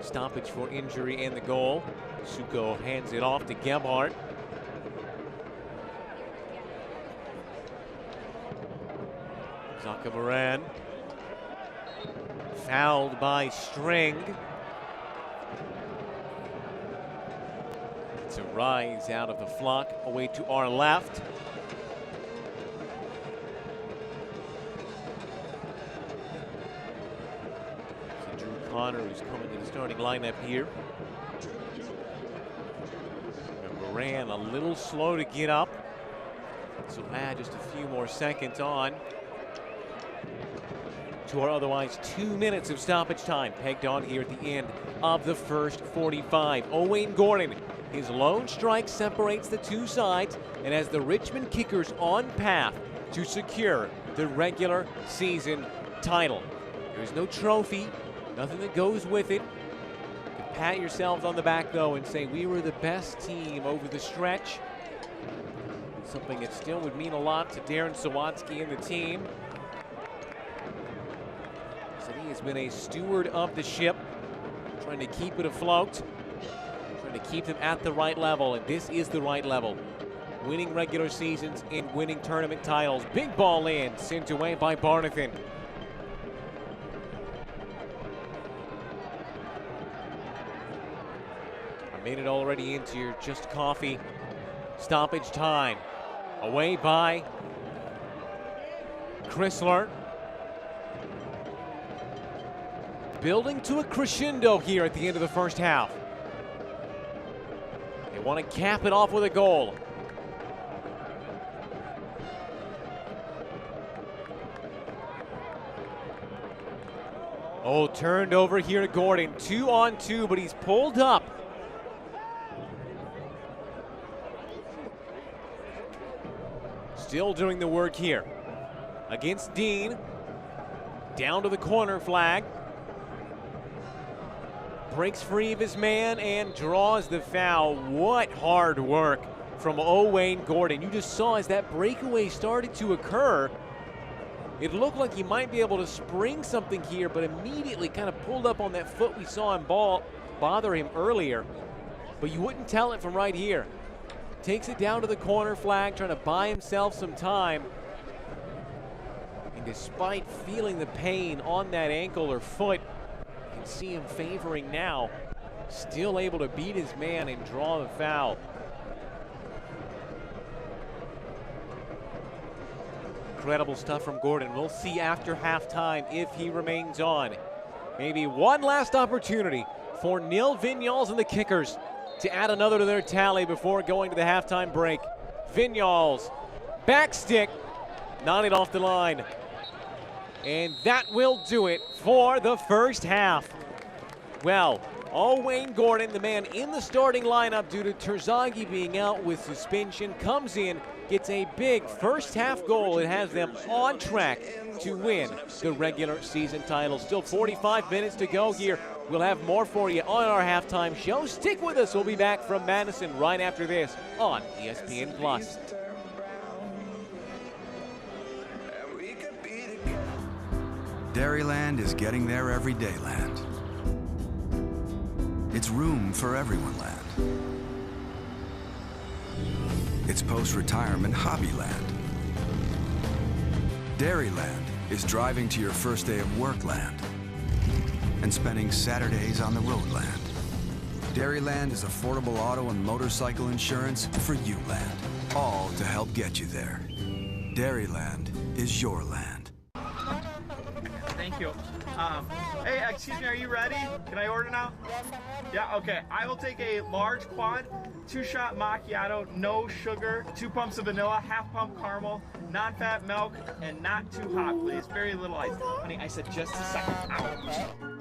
stoppage for injury and the goal. Suko hands it off to Gebhardt. Zaka Moran. Fouled by String. It's a rise out of the flock away to our left. So Drew Connor, who's coming to the starting lineup here. Moran a little slow to get up, so add just a few more seconds on to our otherwise 2 minutes of stoppage time pegged on here at the end of the first 45. Owain Gordon, his lone strike separates the two sides and has the Richmond Kickers on path to secure the regular season title. There's no trophy, nothing that goes with it. Pat yourselves on the back, though, and say we were the best team over the stretch. Something that still would mean a lot to Darren Sawatsky and the team. So he has been a steward of the ship, trying to keep it afloat, trying to keep them at the right level, and this is the right level. Winning regular seasons and winning tournament titles. Big ball in, sent away by Barnathan. Made it already into your Just Coffee stoppage time. Away by Chrysler. Building to a crescendo here at the end of the first half. They want to cap it off with a goal. Oh, turned over here to Gordon. 2-on-2, but he's pulled up. Still doing the work here against Dean. Down to the corner flag. Breaks free of his man and draws the foul. What hard work from Owain Gordon. You just saw as that breakaway started to occur, it looked like he might be able to spring something here, but immediately kind of pulled up on that foot we saw him bother him earlier. But you wouldn't tell it from right here. Takes it down to the corner flag, trying to buy himself some time. And despite feeling the pain on that ankle or foot, you can see him favoring now. Still able to beat his man and draw the foul. Incredible stuff from Gordon. We'll see after halftime if he remains on. Maybe one last opportunity for Neil Vignoles and the Kickers to add another to their tally before going to the halftime break. Vignoles, back stick, nodded off the line. And that will do it for the first half. Well, Owain Gordon, the man in the starting lineup due to Terzaghi being out with suspension, comes in, gets a big first half goal. It has them on track to win the regular season title. Still 45 minutes to go here. We'll have more for you on our halftime show. Stick with us. We'll be back from Madison right after this on ESPN+. Dairyland is getting there everyday land. It's room for everyone land. It's post-retirement hobby land. Dairyland is driving to your first day of work land and spending Saturdays on the road land. Dairyland is affordable auto and motorcycle insurance for you land, all to help get you there. Dairyland is your land. Thank you. Hey, excuse me, are you ready? Can I order now? Yeah, okay. I will take a large quad, 2-shot macchiato, no sugar, 2 pumps of vanilla, half pump caramel, non-fat milk, and not too hot, please. Very little ice. Honey, I said just a second. Ow.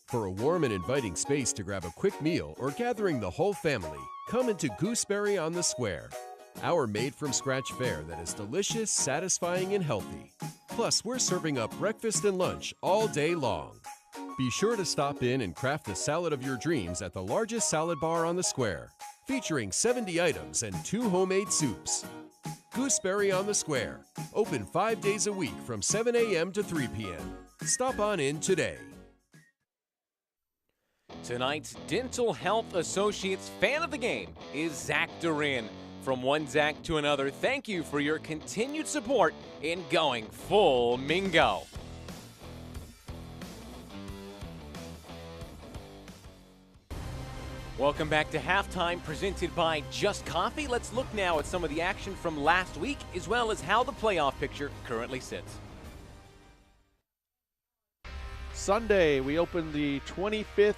For a warm and inviting space to grab a quick meal or gathering the whole family, come into Gooseberry on the Square. Our made-from-scratch fare that is delicious, satisfying, and healthy. Plus, we're serving up breakfast and lunch all day long. Be sure to stop in and craft the salad of your dreams at the largest salad bar on the Square, featuring 70 items and 2 homemade soups. Gooseberry on the Square, open 5 days a week from 7 a.m. to 3 p.m. Stop on in today. Tonight's Dental Health Associates fan of the game is Zach Durin. From one Zach to another, thank you for your continued support in going full Mingo. Welcome back to halftime, presented by Just Coffee. Let's look now at some of the action from last week, as well as how the playoff picture currently sits. Sunday, we opened the 25th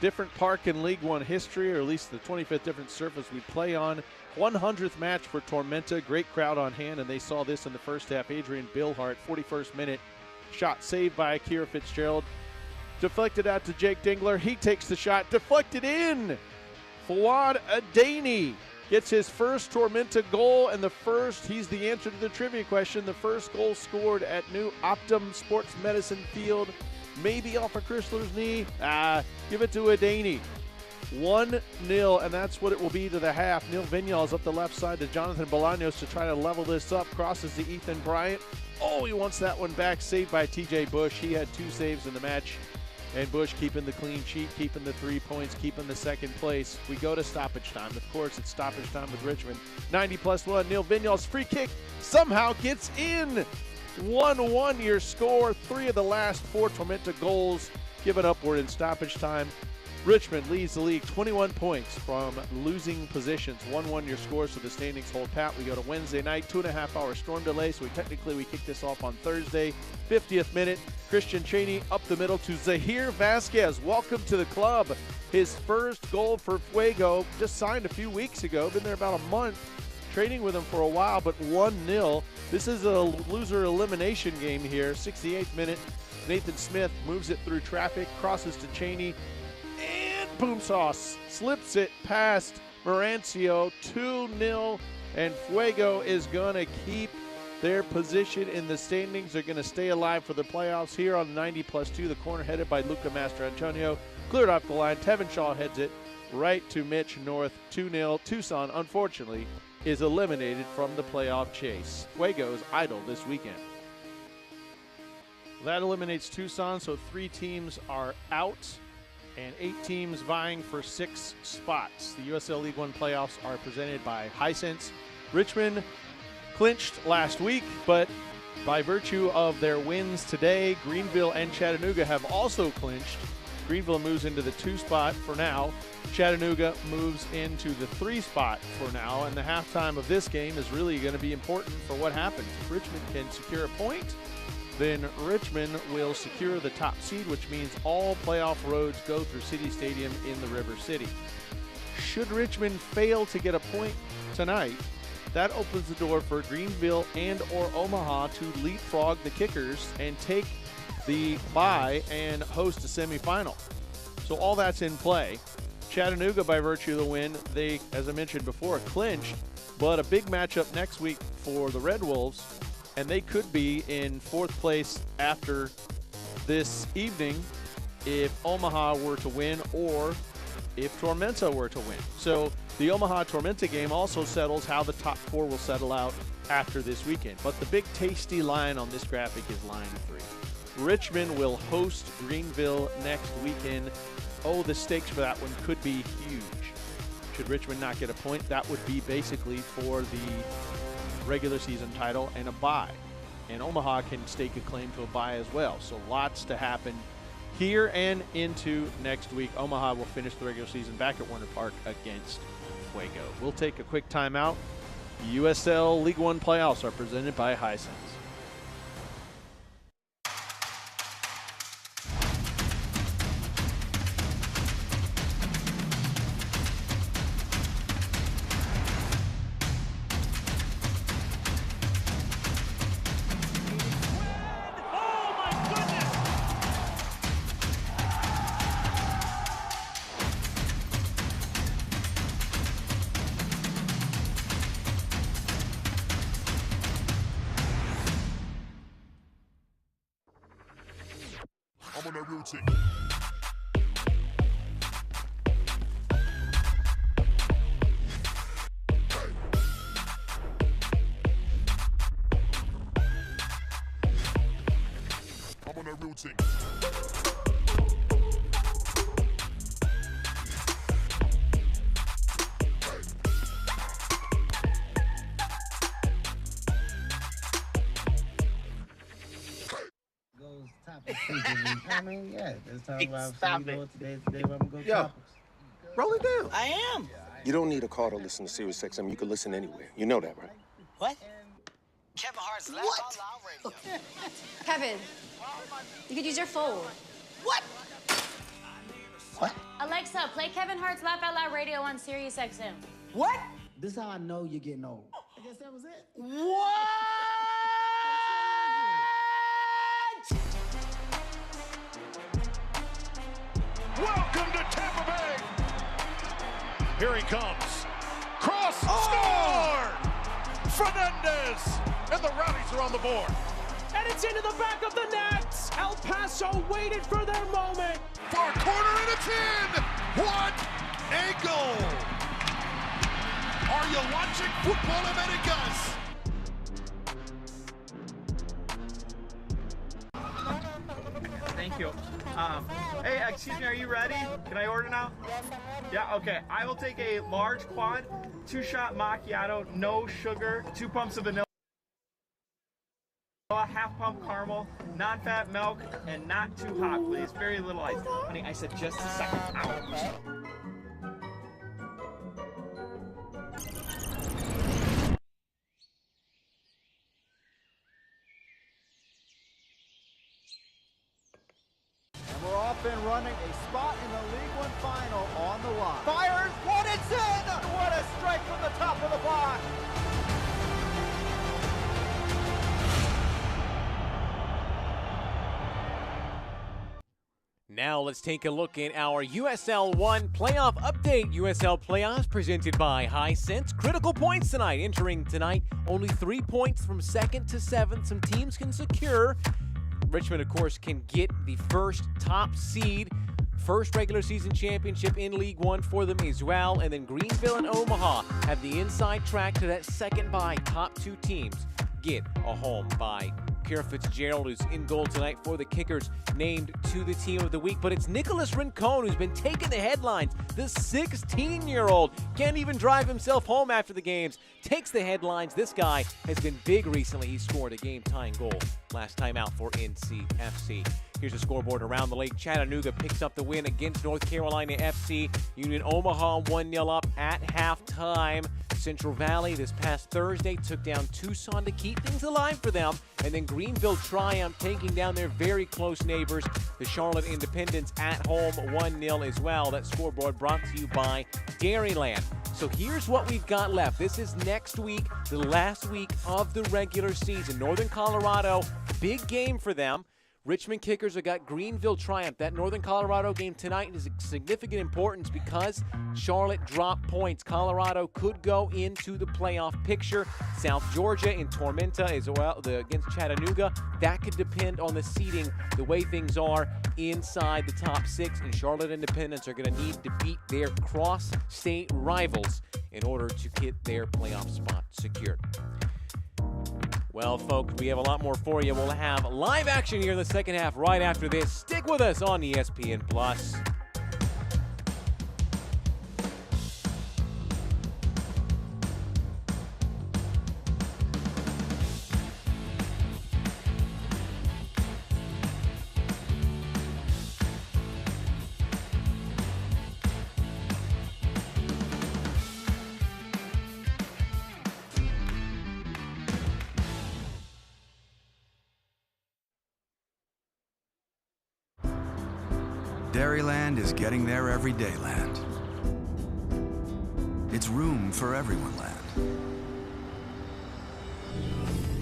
different park in League One history, or at least the 25th different surface we play on. 100th match for Tormenta. Great crowd on hand, and they saw this in the first half. Adrian Billhart, 41st minute, shot saved by Akira Fitzgerald. Deflected out to Jake Dingler. He takes the shot. Deflected in. Fawad Adani gets his first Tormenta goal, and he's the answer to the trivia question. The first goal scored at new Optum Sports Medicine Field. Maybe off of Chrysler's knee. Give it to Adani. 1-0, and that's what it will be to the half. Neil Vinyals up the left side to Jonathan Bolaños to try to level this up. Crosses to Ethan Bryant. Oh, he wants that one back. Saved by TJ Bush. He had 2 saves in the match. And Bush keeping the clean sheet, keeping the 3 points, keeping the second place. We go to stoppage time. Of course, it's stoppage time with Richmond. 90+1. Neil Vinyals free kick somehow gets in. 1-1 your score. 3 of the last 4 Tormenta goals given upward in stoppage time. Richmond leads the league 21 points from losing positions. 1-1 your score, so the standings hold pat. We go to Wednesday night, 2.5-hour storm delay, so we kick this off on Thursday. 50th minute, Christian Cheney up the middle to Zahir Vasquez. Welcome to the club. His first goal for Fuego, just signed a few weeks ago, been there about a month. Training with him for a while, but 1-0. This is a loser elimination game here. 68th minute, Nathan Smith moves it through traffic, crosses to Cheney, and boom sauce slips it past Marancio. 2-0, and Fuego is going to keep their position in the standings. They're going to stay alive for the playoffs here on 90+2. The corner headed by Luca Mastrantonio. Cleared off the line. Tevin Shaw heads it right to Mitch North. 2-0. Tucson, unfortunately, is eliminated from the playoff chase. Fuego's idle this weekend. That eliminates Tucson, so 3 teams are out and 8 teams vying for 6 spots. The USL League One playoffs are presented by Hisense. Richmond clinched last week, but by virtue of their wins today, Greenville and Chattanooga have also clinched. Greenville moves into the 2 spot for now. Chattanooga moves into the 3 spot for now, and the halftime of this game is really going to be important for what happens. If Richmond can secure a point, then Richmond will secure the top seed, which means all playoff roads go through City Stadium in the River City. Should Richmond fail to get a point tonight, that opens the door for Greenville and or Omaha to leapfrog the Kickers and take the bye and host a semifinal. So all that's in play. Chattanooga, by virtue of the win, they, as I mentioned before, clinched, but a big matchup next week for the Red Wolves, and they could be in 4th place after this evening if Omaha were to win or if Tormenta were to win. So the Omaha-Tormenta game also settles how the top 4 will settle out after this weekend. But the big tasty line on this graphic is line 3. Richmond will host Greenville next weekend. Oh, the stakes for that one could be huge. Should Richmond not get a point, that would be basically for the regular season title and a bye. And Omaha can stake a claim to a bye as well. So lots to happen here and into next week. Omaha will finish the regular season back at Warner Park against Fuego. We'll take a quick timeout. USL League One playoffs are presented by Hisense. I'm on that real tick. I'm on that real tick. I mean, yeah, let's talk about today where I'm going to go topics. Roll it down. I am. You don't need a car to listen to Sirius XM. You can listen anywhere. You know that, right? What? Kevin Hart's Laugh Out Loud Radio. Kevin, you could use your phone. What? What? Alexa, play Kevin Hart's Laugh Out Loud Radio on Sirius XM. What? This is how I know you're getting old. I guess that was it. What? Welcome to Tampa Bay. Here he comes. Cross, score! Fernandez, and the Rowdies are on the board. And it's into the back of the net. El Paso waited for their moment. Far corner, and it's in. What a goal! Are you watching Football Americas? Thank you. Hey, excuse me, are you ready? Can I order now? Yeah, okay. I will take a large quad, 2-shot macchiato, no sugar, 2 pumps of vanilla, half pump caramel, non-fat milk, and not too hot, please. Very little ice. Honey, I said just a second. Ow. We're off and running, a spot in the League One final on the line. Fires, what it's in! What a strike from the top of the box! Now let's take a look at our USL 1 playoff update. USL playoffs presented by Hisense. Critical points tonight. Entering tonight, only 3 points from 2nd to 7th. Some teams can secure. Richmond, of course, can get the first top seed. First regular season championship in League One for them as well. And then Greenville and Omaha have the inside track to that second bye. Top 2 teams get a home bye. Kira Fitzgerald, who's in goal tonight for the Kickers, named to the Team of the Week. But it's Nicholas Rincon who's been taking the headlines. The 16-year-old can't even drive himself home after the games. Takes the headlines. This guy has been big recently. He scored a game-tying goal last time out for NCFC. Here's a scoreboard around the lake. Chattanooga picks up the win against North Carolina FC. Union Omaha 1-0 up at halftime. Central Valley this past Thursday took down Tucson to keep things alive for them. And then Greenville triumph, taking down their very close neighbors, the Charlotte Independents, at home 1-0 as well. That scoreboard brought to you by Dairyland. So here's what we've got left. This is next week, the last week of the regular season. Northern Colorado, big game for them. Richmond Kickers have got Greenville Triumph. That Northern Colorado game tonight is of significant importance because Charlotte dropped points. Colorado could go into the playoff picture. South Georgia in Tormenta as well against Chattanooga. That could depend on the seeding, the way things are inside the top 6. And Charlotte Independence are going to need to beat their cross-state rivals in order to get their playoff spot secured. Well, folks, we have a lot more for you. We'll have live action here in the second half right after this. Stick with us on ESPN+. Dairyland is getting there everyday land. It's room for everyone land.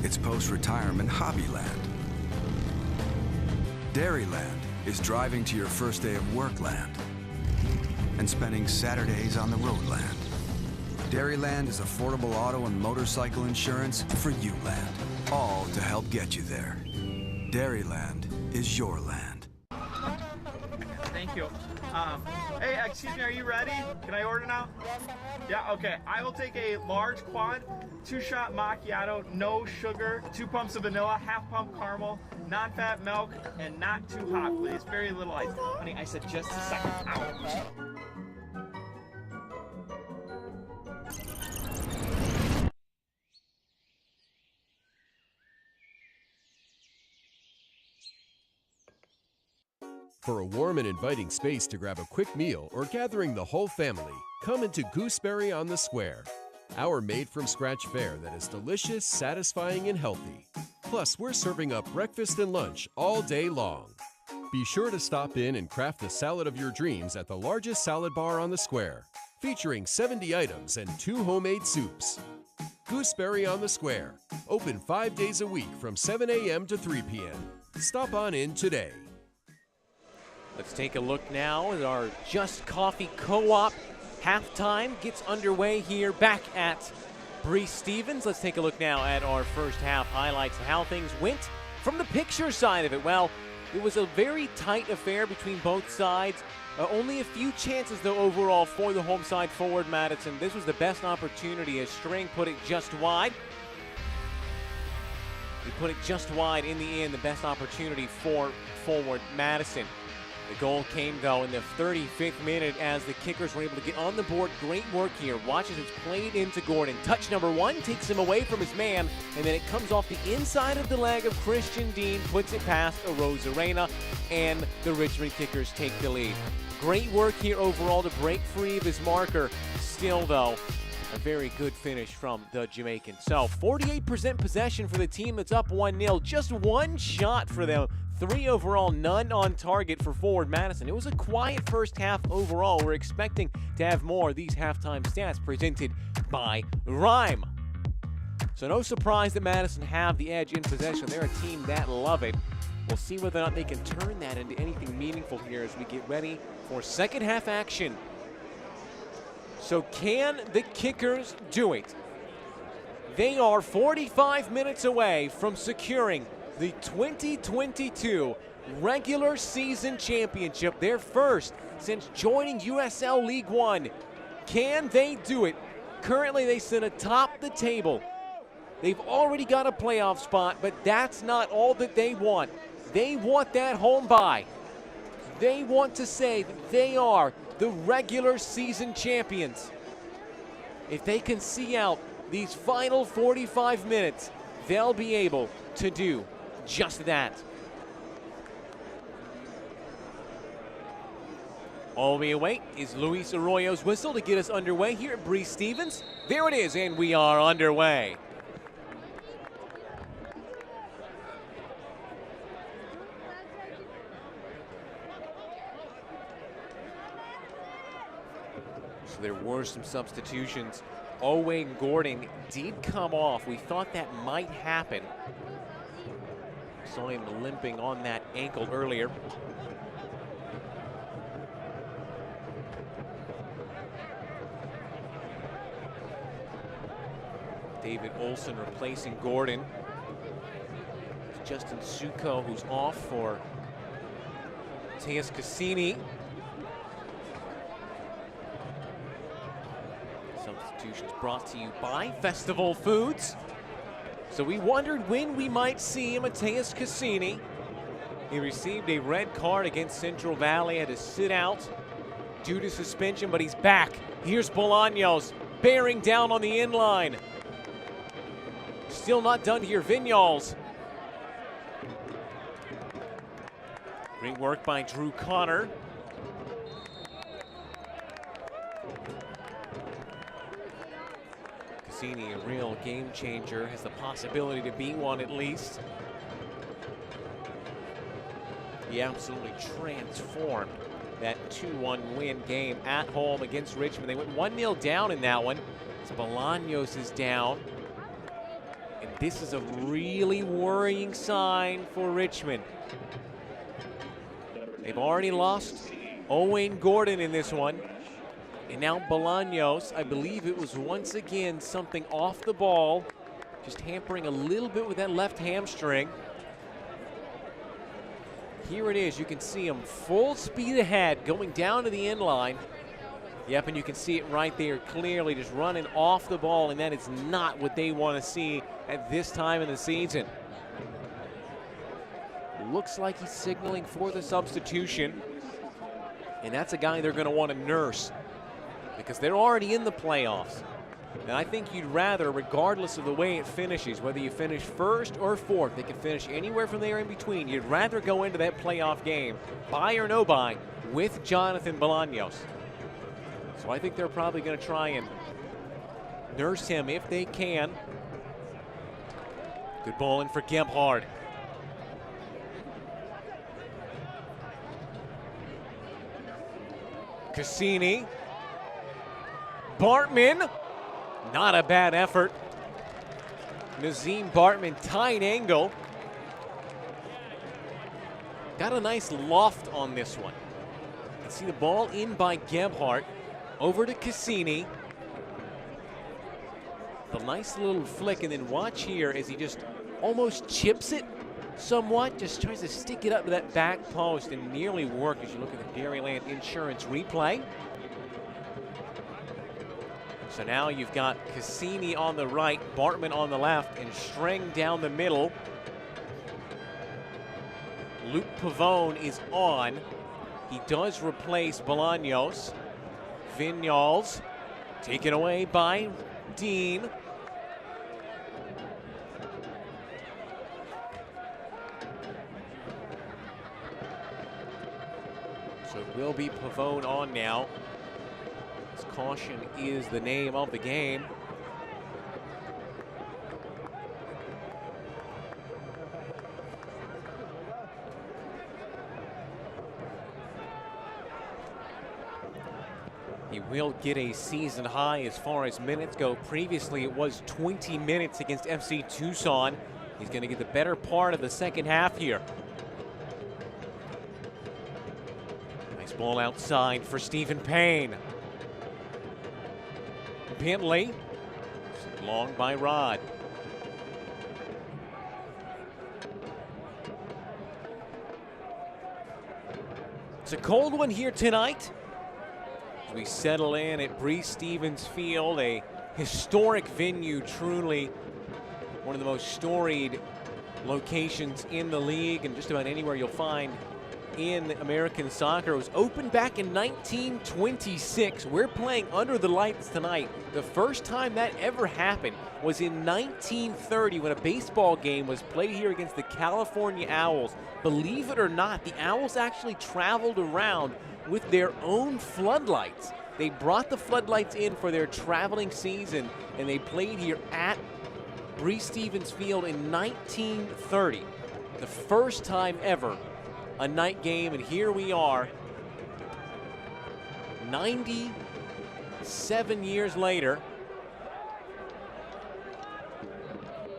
It's post-retirement hobby land. Dairyland is driving to your first day of work land and spending Saturdays on the road land. Dairyland is affordable auto and motorcycle insurance for you land, all to help get you there. Dairyland is your land. Thank you. Hey, excuse me, are you ready? Can I order now? Yeah, okay. I will take a large quad, 2-shot macchiato, no sugar, 2 pumps of vanilla, half pump caramel, non-fat milk, and not too hot, please. Very little ice. Honey, I said just a second. Ow. For a warm and inviting space to grab a quick meal or gathering the whole family, come into Gooseberry on the Square. Our made-from-scratch fare that is delicious, satisfying, and healthy. Plus, we're serving up breakfast and lunch all day long. Be sure to stop in and craft the salad of your dreams at the largest salad bar on the Square, featuring 70 items and 2 homemade soups. Gooseberry on the Square, open 5 days a week from 7 a.m. to 3 p.m. Stop on in today. Let's take a look now as our Just Coffee Co-op halftime gets underway here back at Breese Stevens. Let's take a look now at our first half highlights of how things went from the picture side of it. Well, it was a very tight affair between both sides. Only a few chances, though, overall for the home side forward Madison. This was the best opportunity as String put it just wide. He put it just wide in the end, the best opportunity for forward Madison. The goal came, though, in the 35th minute as the Kickers were able to get on the board. Great work here. Watch as it's played into Gordon. Touch number 1 takes him away from his man, and then it comes off the inside of the leg of Christian Dean, puts it past Rosarena, and the Richmond Kickers take the lead. Great work here overall to break free of his marker. Still, though, a very good finish from the Jamaican. So 48% possession for the team that's up 1-0. Just 1 shot for them. 3 overall, none on target for forward Madison. It was a quiet first half overall. We're expecting to have more of these halftime stats presented by Rhyme. So no surprise that Madison have the edge in possession. They're a team that love it. We'll see whether or not they can turn that into anything meaningful here as we get ready for second half action. So can the Kickers do it? They are 45 minutes away from securing the 2022 regular season championship, their first since joining USL League One. Can they do it? Currently, they sit atop the table. They've already got a playoff spot, but that's not all that they want. They want that home bye. They want to say that they are the regular season champions. If they can see out these final 45 minutes, they'll be able to do just that. All we await is Luis Arroyo's whistle to get us underway here at Breese Stevens. There it is, and we are underway. So there were some substitutions. Owain Gordon did come off. We thought that might happen. Saw him limping on that ankle earlier. David Olsen replacing Gordon. It's Justin Suko who's off for Mateus Cassini. Substitutions brought to you by Festival Foods. So we wondered when we might see Mateus Cassini. He received a red card against Central Valley, had to sit out due to suspension, but he's back. Here's Bolaños bearing down on the inline. Still not done here, Vinyals. Great work by Drew Connor. Cassini, a real game changer, has the possibility to be one at least. He absolutely transformed that 2-1 win game at home against Richmond. They went 1-0 down in that one. So Bolaños is down. And this is a really worrying sign for Richmond. They've already lost Owain Gordon in this one. And now Bolaños, I believe it was once again something off the ball, just hampering a little bit with that left hamstring. Here it is, you can see him full speed ahead, going down to the end line. Yep, and you can see it right there clearly, just running off the ball, and that is not what they want to see at this time in the season. Looks like he's signaling for the substitution, and that's a guy they're going to want to nurse because they're already in the playoffs. And I think you'd rather, regardless of the way it finishes, whether you finish first or fourth, they can finish anywhere from there in between. You'd rather go into that playoff game, buy or no buy, with Jonathan Bolaños. So I think they're probably going to try and nurse him if they can. Good ball in for Gebhard. Cassini. Bartman. Not a bad effort. Nazim Bartman, tight angle. Got a nice loft on this one. You can see the ball in by Gebhard. Over to Cassini. The nice little flick, and then watch here as he just almost chips it somewhat. Just tries to stick it up to that back post and nearly worked as you look at the Dairyland Insurance replay. So now you've got Cassini on the right, Bartman on the left, and Streng down the middle. Luke Pavone is on. He does replace Bolaños. Vinyals taken away by Dean. So it will be Pavone on now. Caution is the name of the game. He will get a season high as far as minutes go. Previously, it was 20 minutes against FC Tucson. He's going to get the better part of the second half here. Nice ball outside for Stephen Payne. Bentley, long by Rod. It's a cold one here tonight as we settle in at Breese Stevens Field, a historic venue, truly one of the most storied locations in the league and just about anywhere you'll find in American soccer. It was opened back in 1926. We're playing under the lights tonight. The first time that ever happened was in 1930 when a baseball game was played here against the California Owls. Believe it or not, the Owls actually traveled around with their own floodlights. They brought the floodlights in for their traveling season, and they played here at Breese Stevens Field in 1930. The first time ever a night game, and here we are 97 years later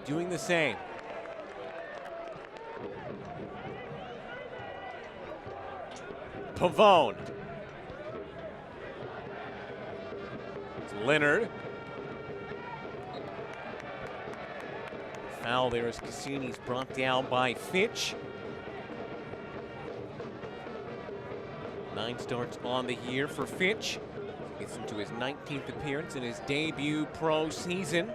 doing the same. Pavone. It's Leonard. Foul there as Cassini's brought down by Fitch. 9 starts on the year for Fitch. Gets into his 19th appearance in his debut pro season.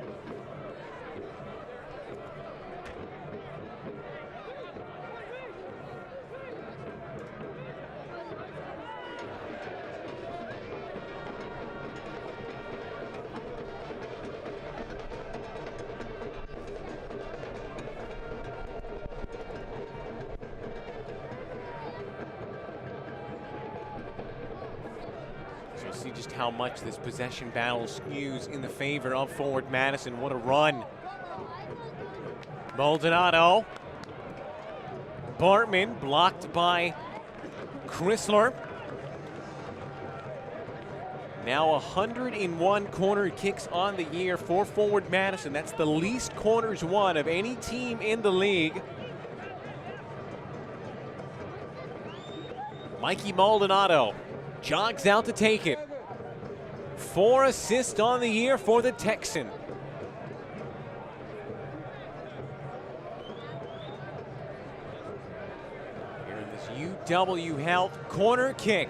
See just how much this possession battle skews in the favor of forward Madison. What a run. Maldonado. Bartman blocked by Chrysler. Now 101 corner kicks on the year for forward Madison. That's the least corners won of any team in the league. Mikey Maldonado jogs out to take it. 4 assists on the year for the Texan. Here in this UW Health corner kick.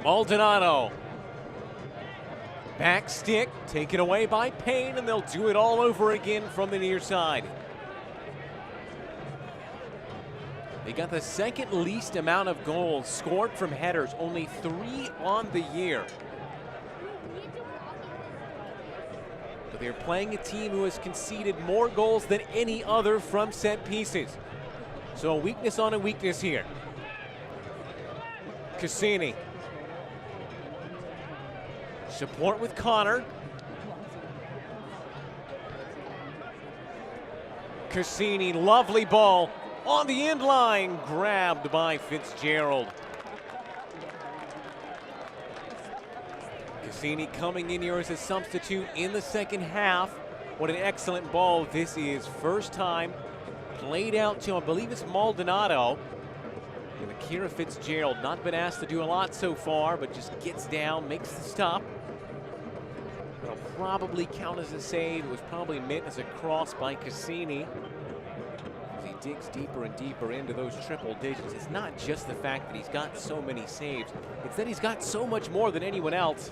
Maldonado. Back stick taken away by Payne, and they'll do it all over again from the near side. They got the second least amount of goals scored from headers, only 3 on the year. But they're playing a team who has conceded more goals than any other from set pieces. So a weakness on a weakness here. Cassini. Support with Connor. Cassini, lovely ball. On the end line, grabbed by Fitzgerald. Cassini coming in here as a substitute in the second half. What an excellent ball this is. First time played out to, I believe it's Maldonado. And Akira Fitzgerald, not been asked to do a lot so far, but just gets down, makes the stop. It'll probably count as a save. It was probably meant as a cross by Cassini. Digs deeper and deeper into those triple digits. It's not just the fact that he's got so many saves, it's that he's got so much more than anyone else.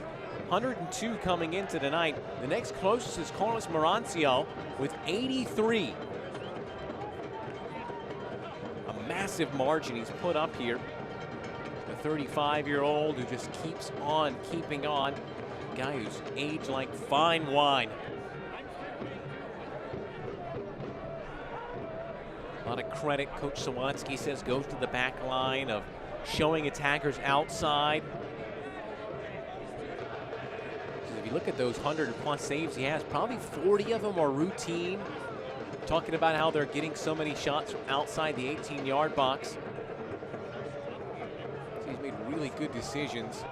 102 coming into tonight. The next closest is Carlos Marancio with 83. A massive margin he's put up here. The 35-year-old who just keeps on keeping on. A guy who's aged like fine wine. A lot of credit, Coach Sawatsky says, goes to the back line of showing attackers outside. If you look at those 100+ saves he has, probably 40 of them are routine. Talking about how they're getting so many shots from outside the 18-yard box. So he's made really good decisions.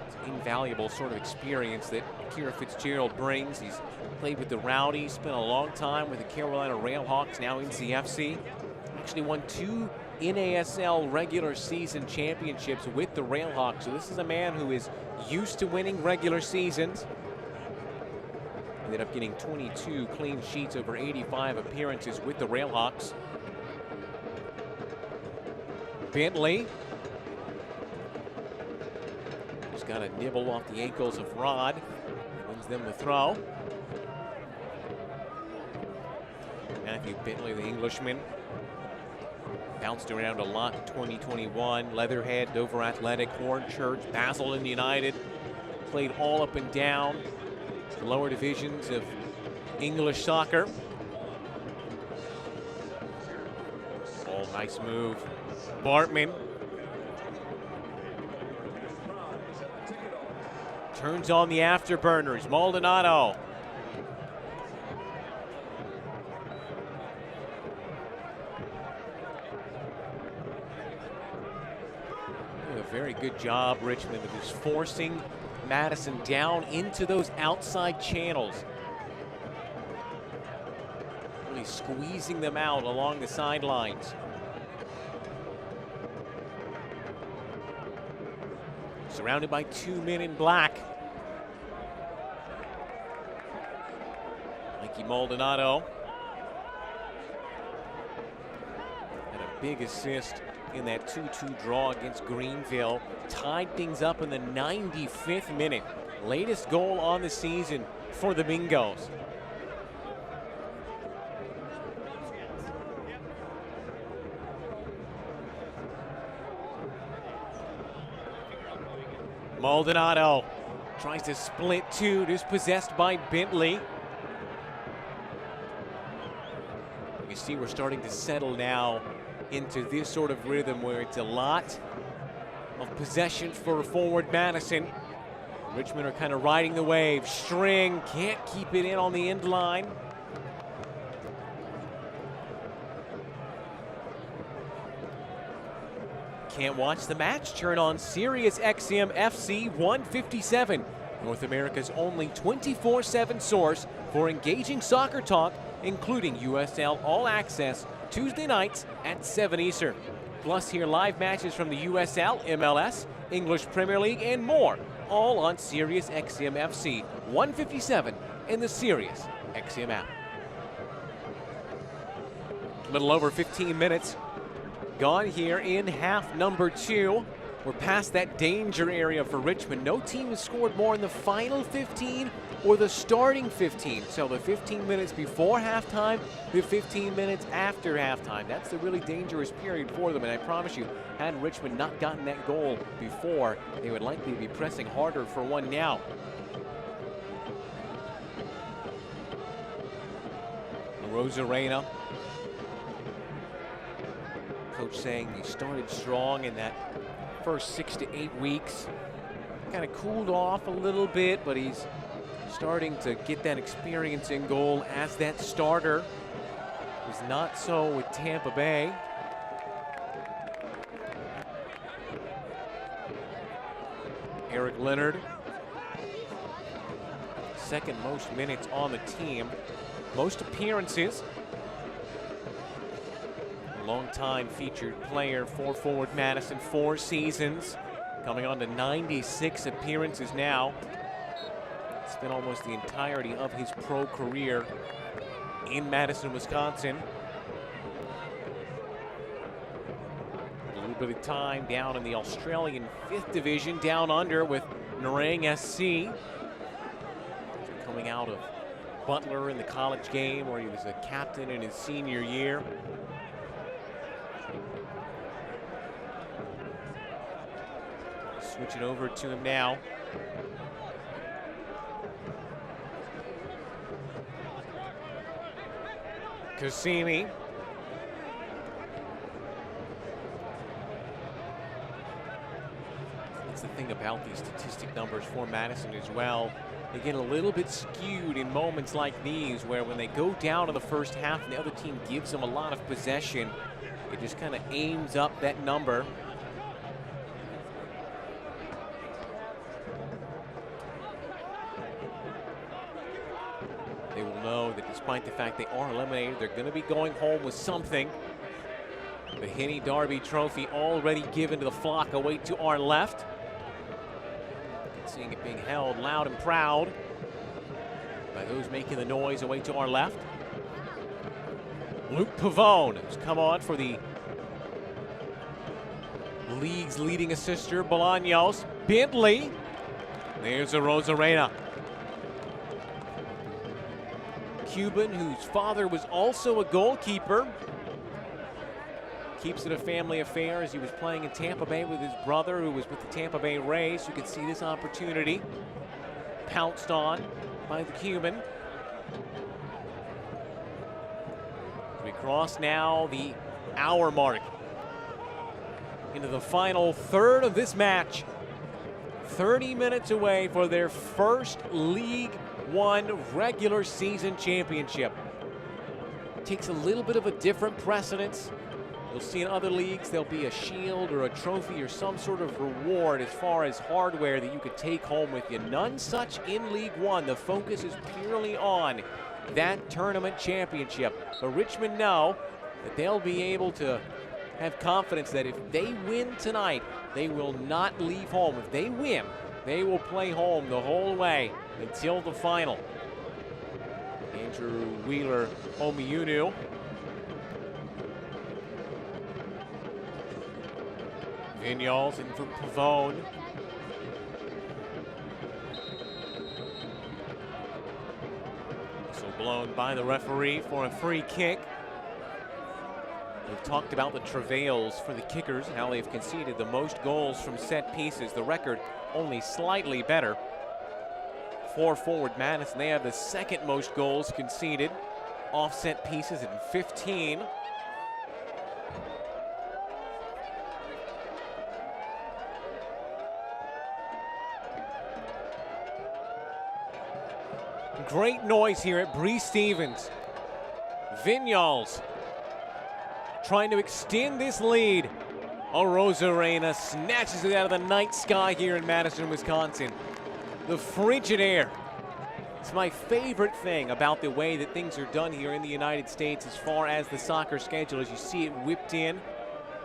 It's an invaluable sort of experience that Akira Fitzgerald brings. He's played with the Rowdies, spent a long time with the Carolina Railhawks, now in CFC. Actually won 2 NASL regular season championships with the Railhawks. So this is a man who is used to winning regular seasons. Ended up getting 22 clean sheets over 85 appearances with the Railhawks. Bentley. Just got a nibble off the ankles of Rod. Wins them the throw. Matthew Bentley, the Englishman, bounced around a lot in 2021. Leatherhead, Dover Athletic, Hornchurch, Basildon United. Played all up and down the lower divisions of English soccer. Oh, nice move. Bartman. Turns on the afterburners. Maldonado. Very good job, Richmond, of just forcing Madison down into those outside channels. Really really squeezing them out along the sidelines. Surrounded by 2 men in black. Mikey Maldonado had a big assist in that 2-2 draw against Greenville. Tied things up in the 95th minute. Latest goal on the season for the Mingos. Maldonado tries to split two, dispossessed by Bentley. You see we're starting to settle now into this sort of rhythm where it's a lot of possession for forward Madison. Richmond are kind of riding the wave. String can't keep it in on the end line. Can't watch the match? Turn on Sirius XM FC 157, North America's only 24/7 source for engaging soccer talk, including USL All Access, Tuesday nights at 7 Eastern. Plus, hear live matches from the USL, MLS, English Premier League, and more, all on Sirius XM FC 157 and the Sirius XM app. A little over 15 minutes gone here in half number 2. We're past that danger area for Richmond. No team has scored more in the final 15 or the starting 15. So the 15 minutes before halftime, the 15 minutes after halftime. That's the really dangerous period for them. And I promise you, had Richmond not gotten that goal before, they would likely be pressing harder for one now. Rosarena. Coach saying he started strong in that first 6 to 8 weeks. Kind of cooled off a little bit, but he's starting to get that experience in goal as that starter. It was not so with Tampa Bay. Eric Leonard, second most minutes on the team, most appearances. Longtime featured player for forward Madison, 4 seasons, coming on to 96 appearances now. Spent almost the entirety of his pro career in Madison, Wisconsin. A little bit of time down in the Australian 5th Division, down under with Nerang SC. Coming out of Butler in the college game where he was a captain in his senior year. Switch it over to him now. Cassini. That's the thing about these statistic numbers for Madison as well. They get a little bit skewed in moments like these where when they go down in the first half and the other team gives them a lot of possession, it just kind of aims up that number. They will know that despite the fact they are eliminated, they're going to be going home with something. The Henny Derby Trophy already given to the flock away to our left. Seeing it being held loud and proud by those making the noise away to our left. Luke Pavone has come on for the league's leading assister, Bolaños. Bentley. There's a Rosarena. Cuban, whose father was also a goalkeeper. Keeps it a family affair as he was playing in Tampa Bay with his brother, who was with the Tampa Bay Rays. You could see this opportunity pounced on by the Cuban. We cross now the hour mark into the final third of this match. 30 minutes away for their first League One regular season championship. Takes a little bit of a different precedence. You'll see in other leagues there'll be a shield or a trophy or some sort of reward as far as hardware that you could take home with you. None such in League One. The focus is purely on that tournament championship. But Richmond know that they'll be able to have confidence that if they win tonight, they will not leave home. If they win, they will play home the whole way until the final. Andrew Wheeler Omiunu. Vinyals in for Pavone. So blown by the referee for a free kick. We've talked about the travails for the kickers, how they've conceded the most goals from set pieces. The record only slightly better for forward Madison. They have the second most goals conceded off set pieces at 15. Great noise here at Bree Stevens. Vinyals trying to extend this lead. Rosarena snatches it out of the night sky here in Madison, Wisconsin. The frigid air. It's my favorite thing about the way that things are done here in the United States as far as the soccer schedule. As you see it whipped in,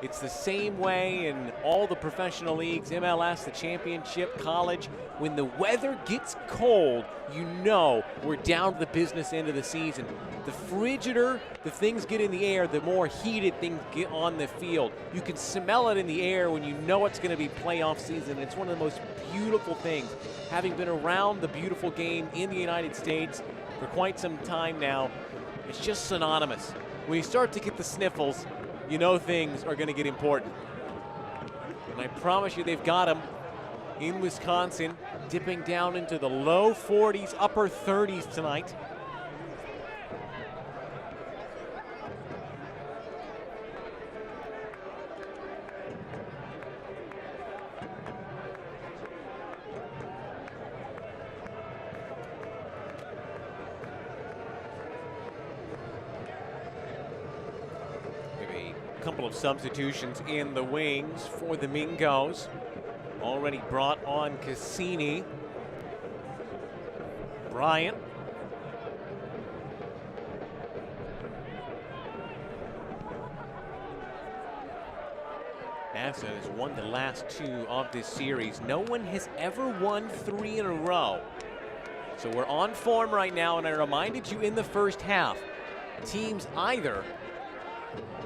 it's the same way in all the professional leagues, MLS, the championship, college. When the weather gets cold, you know we're down to the business end of the season. The frigider the things get in the air, the more heated things get on the field. You can smell it in the air when you know it's going to be playoff season. It's one of the most beautiful things. Having been around the beautiful game in the United States for quite some time now, it's just synonymous. When you start to get the sniffles, you know things are going to get important. And I promise you they've got them in Wisconsin, dipping down into the low 40s, upper 30s tonight. Couple of substitutions in the wings for the Mingos. Already brought on Cassini. Bryant. Madison has won the last two of this series. No one has ever won 3 in a row. So we're on form right now, and I reminded you in the first half, teams either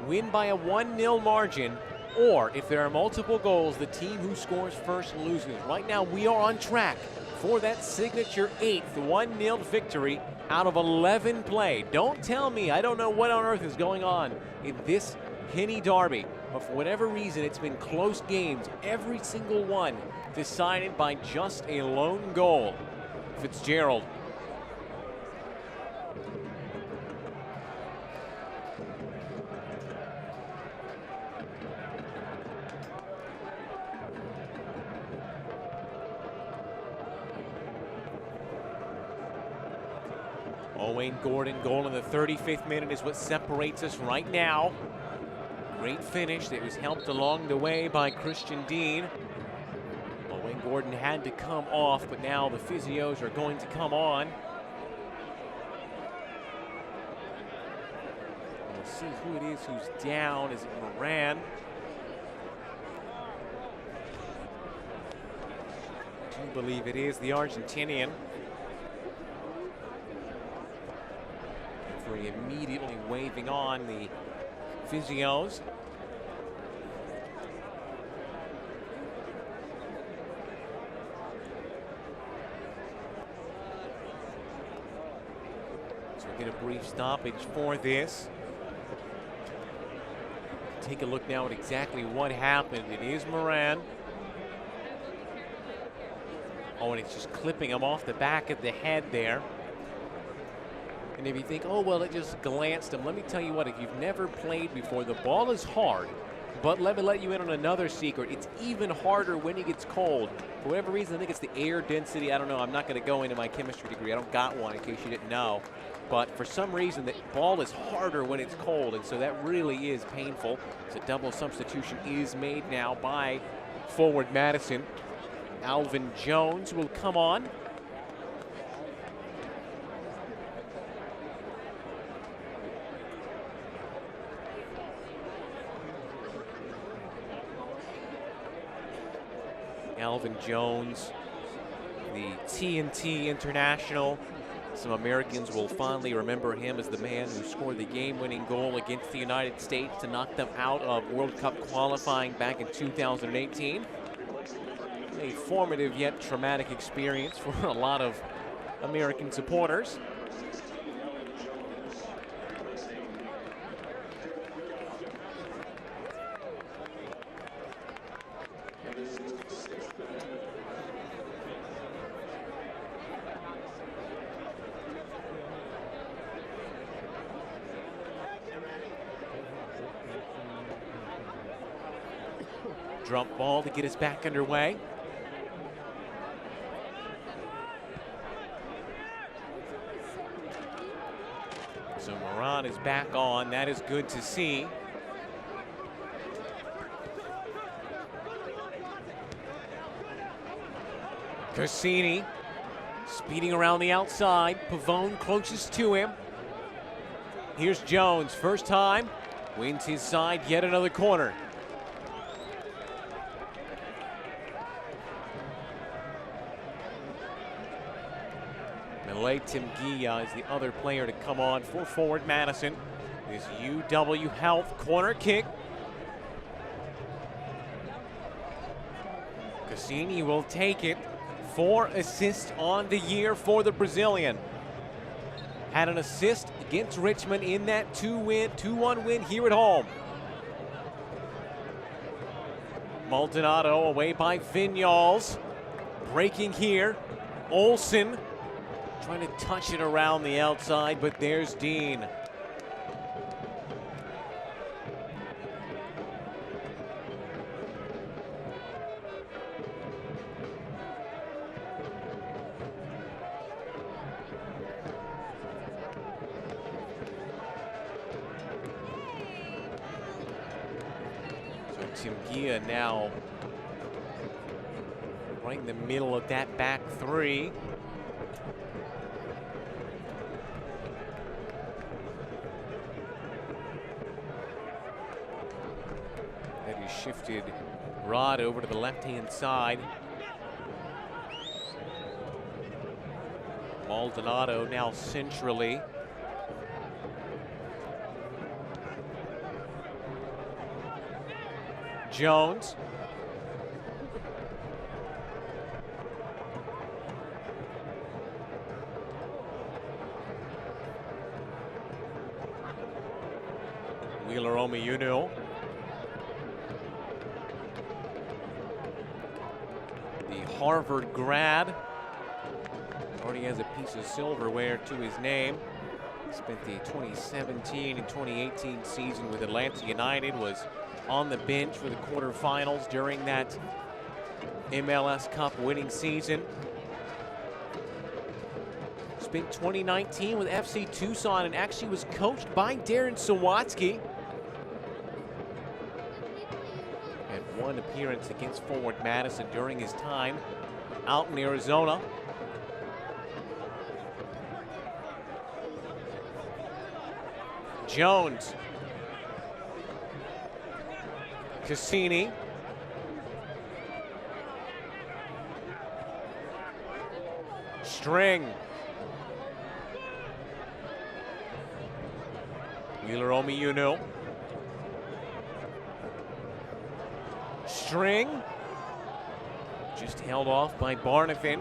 win by a 1-0 margin, or if there are multiple goals, the team who scores first loses. Right now, we are on track for that signature 8th 1-0 victory out of 11 played. Don't tell me I don't know what on earth is going on in this Henny Derby, but for whatever reason, it's been close games, every single one decided by just a lone goal. Fitzgerald. Owain Gordon goal in the 35th minute is what separates us right now. Great finish that was helped along the way by Christian Dean. Owain Gordon had to come off, but now the physios are going to come on. We'll see who it is who's down. Is it Moran? I do believe it is the Argentinian. Immediately waving on the physios. So we get a brief stoppage for this. Take a look now at exactly what happened. It is Moran. Oh, and it's just clipping him off the back of the head there. And if you think, oh, well, it just glanced him, let me tell you what, if you've never played before, the ball is hard. But let me let you in on another secret. It's even harder when it gets cold. For whatever reason, I think it's the air density. I don't know. I'm not going to go into my chemistry degree. I don't got one in case you didn't know. But for some reason, the ball is harder when it's cold. And so that really is painful. So double substitution is made now by forward Madison. Alvin Jones will come on. Alvin Jones, the TNT international. Some Americans will fondly remember him as the man who scored the game-winning goal against the United States to knock them out of World Cup qualifying back in 2018. A formative yet traumatic experience for a lot of American supporters. Drop ball to get us back underway. So Moran is back on. That is good to see. Cassini speeding around the outside. Pavone closest to him. Here's Jones, first time, wins his side, yet another corner. Tim Gia is the other player to come on for forward Madison. This UW Health corner kick. Cassini will take it. 4 assists on the year for the Brazilian. Had an assist against Richmond in that 2-1 win here at home. Maldonado away by Vinyals. Breaking here. Olsen trying to touch it around the outside, but there's Dean. So Tim Gia now right in the middle of that back three. Shifted Rod over to the left-hand side. Maldonado now centrally. Jones. Wheeler Omiunu. Harvard grad, already has a piece of silverware to his name. Spent the 2017 and 2018 season with Atlanta United, was on the bench for the quarterfinals during that MLS Cup winning season. Spent 2019 with FC Tucson and actually was coached by Darren Sawatsky. One appearance against forward Madison during his time out in Arizona. Jones. Cassini. String. Wheeler Omiunu. String, just held off by Barnathan.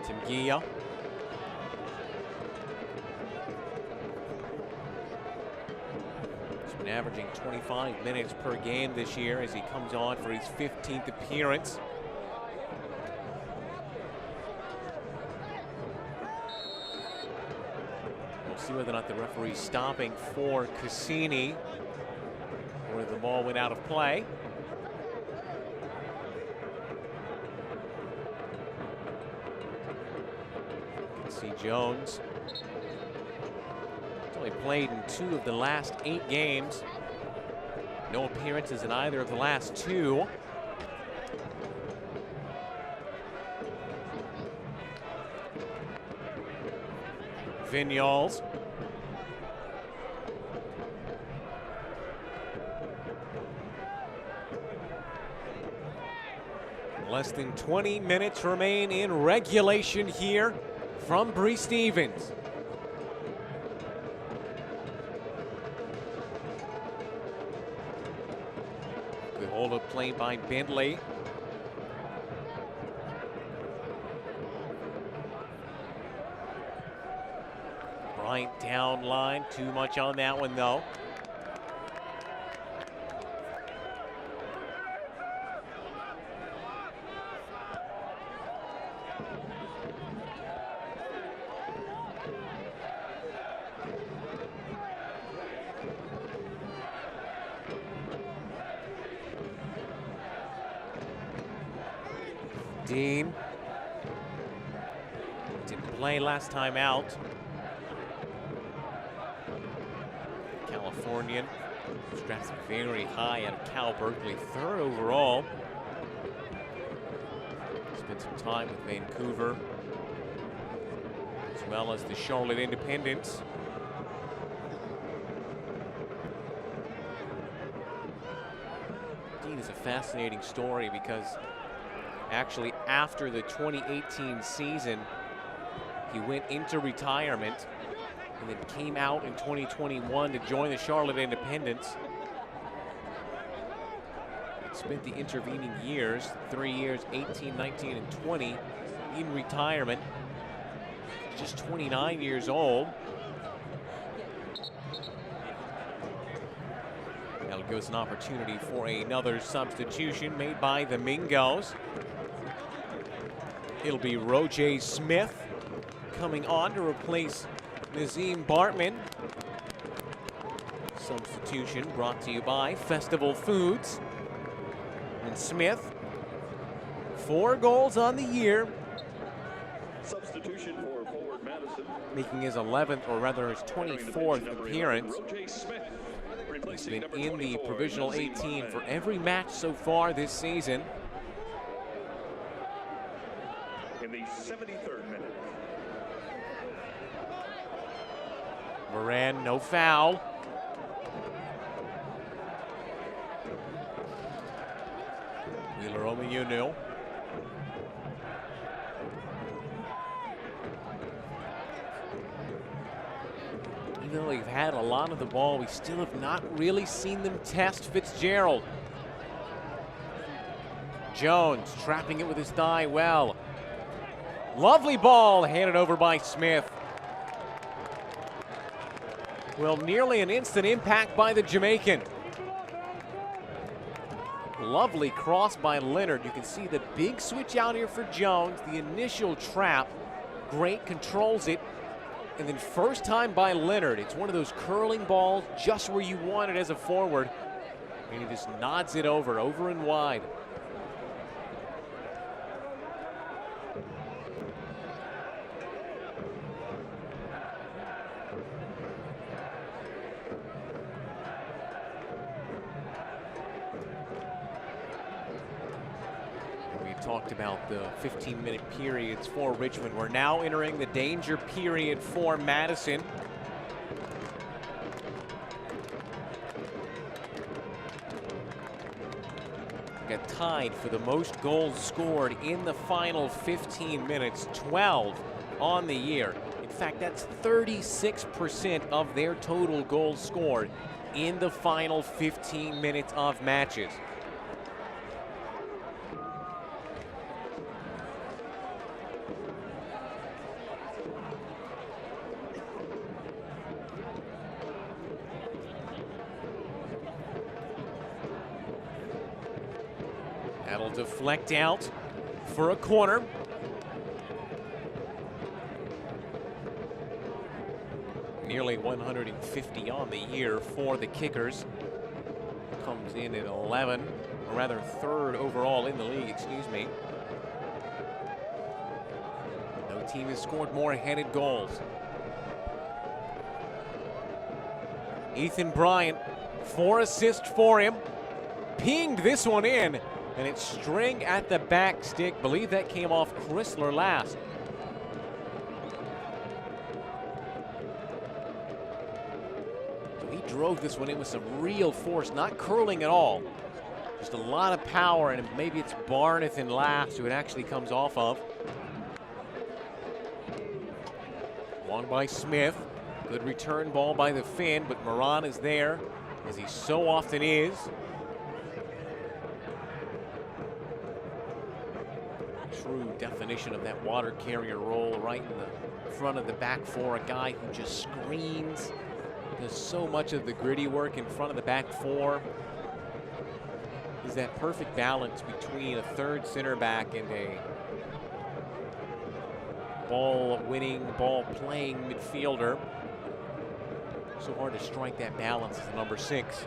Tim Gia. He's been averaging 25 minutes per game this year as he comes on for his 15th appearance. We'll see whether or not the referee's stopping for Cassini, where the ball went out of play. You can see Jones. He's only played in 2 of the last 8 games. No appearances in either of the last 2. Vinyals. Less than 20 minutes remain in regulation here from Bree Stevens. Good hold of play by Bentley. Bryant down line, too much on that one though. Dean didn't play last time out. Californian straps very high out of Cal Berkeley, third overall. Spent some time with Vancouver as well as the Charlotte Independents. Dean is a fascinating story because actually, after the 2018 season, he went into retirement and then came out in 2021 to join the Charlotte Independents. Spent the intervening years, 3 years, 18, 19, and 20, in retirement. Just 29 years old. Now it goes an opportunity for another substitution made by the Mingos. It'll be Roger Smith coming on to replace Nazim Bartman. Substitution brought to you by Festival Foods. And Smith, 4 goals on the year. Substitution for forward Madison. Making his 11th, or rather his 24th appearance. He's been in the Provisional 18 for every match so far this season. In the 73rd minute. Moran, no foul. Wheeler Omayunu. Even though they've had a lot of the ball, we still have not really seen them test Fitzgerald. Jones trapping it with his thigh well. Lovely ball handed over by Smith. Well, nearly an instant impact by the Jamaican. Lovely cross by Leonard. You can see the big switch out here for Jones. The initial trap, great, controls it. And then first time by Leonard. It's one of those curling balls just where you want it as a forward. And he just nods it over and wide. Talked about the 15-minute periods for Richmond. We're now entering the danger period for Madison. Got tied for the most goals scored in the final 15 minutes, 12 on the year. In fact, that's 36% of their total goals scored in the final 15 minutes of matches. That'll deflect out for a corner. Nearly 150 on the year for the Kickers. Comes in at 11, or rather 3rd overall in the league, excuse me. No team has scored more headed goals. Ethan Bryant, 4 assists for him. Pinged this one in. And it's string at the back stick. Believe that came off Chrysler last. So he drove this one in with some real force, not curling at all. Just a lot of power, and maybe it's Barnett in last who it actually comes off of. Won by Smith. Good return ball by the Finn, but Moran is there, as he so often is. True definition of that water carrier role, right in the front of the back four. A guy who just screens, does so much of the gritty work in front of the back four. Is that perfect balance between a third center back and a ball-winning, ball-playing midfielder. So hard to strike that balance as the number 6.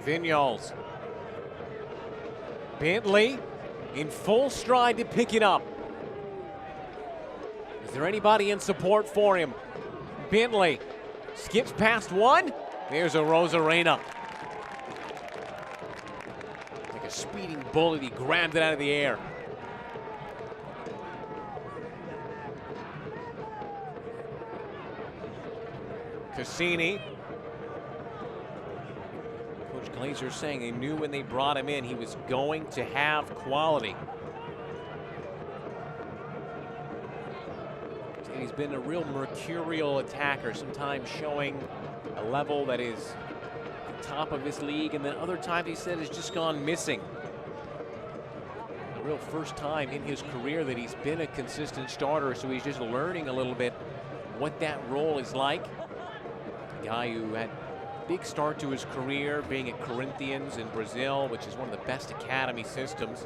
Vignoles. Bentley in full stride to pick it up. Is there anybody in support for him? Bentley skips past one. There's a Rosarena. Like a speeding bullet, he grabbed it out of the air. Cassini. Coach Glazer saying they knew when they brought him in he was going to have quality. He's been a real mercurial attacker, sometimes showing a level that is the top of his league, and then other times he said has just gone missing. The real first time in his career that he's been a consistent starter, so he's just learning a little bit what that role is like. A guy who had a big start to his career being at Corinthians in Brazil, which is one of the best academy systems.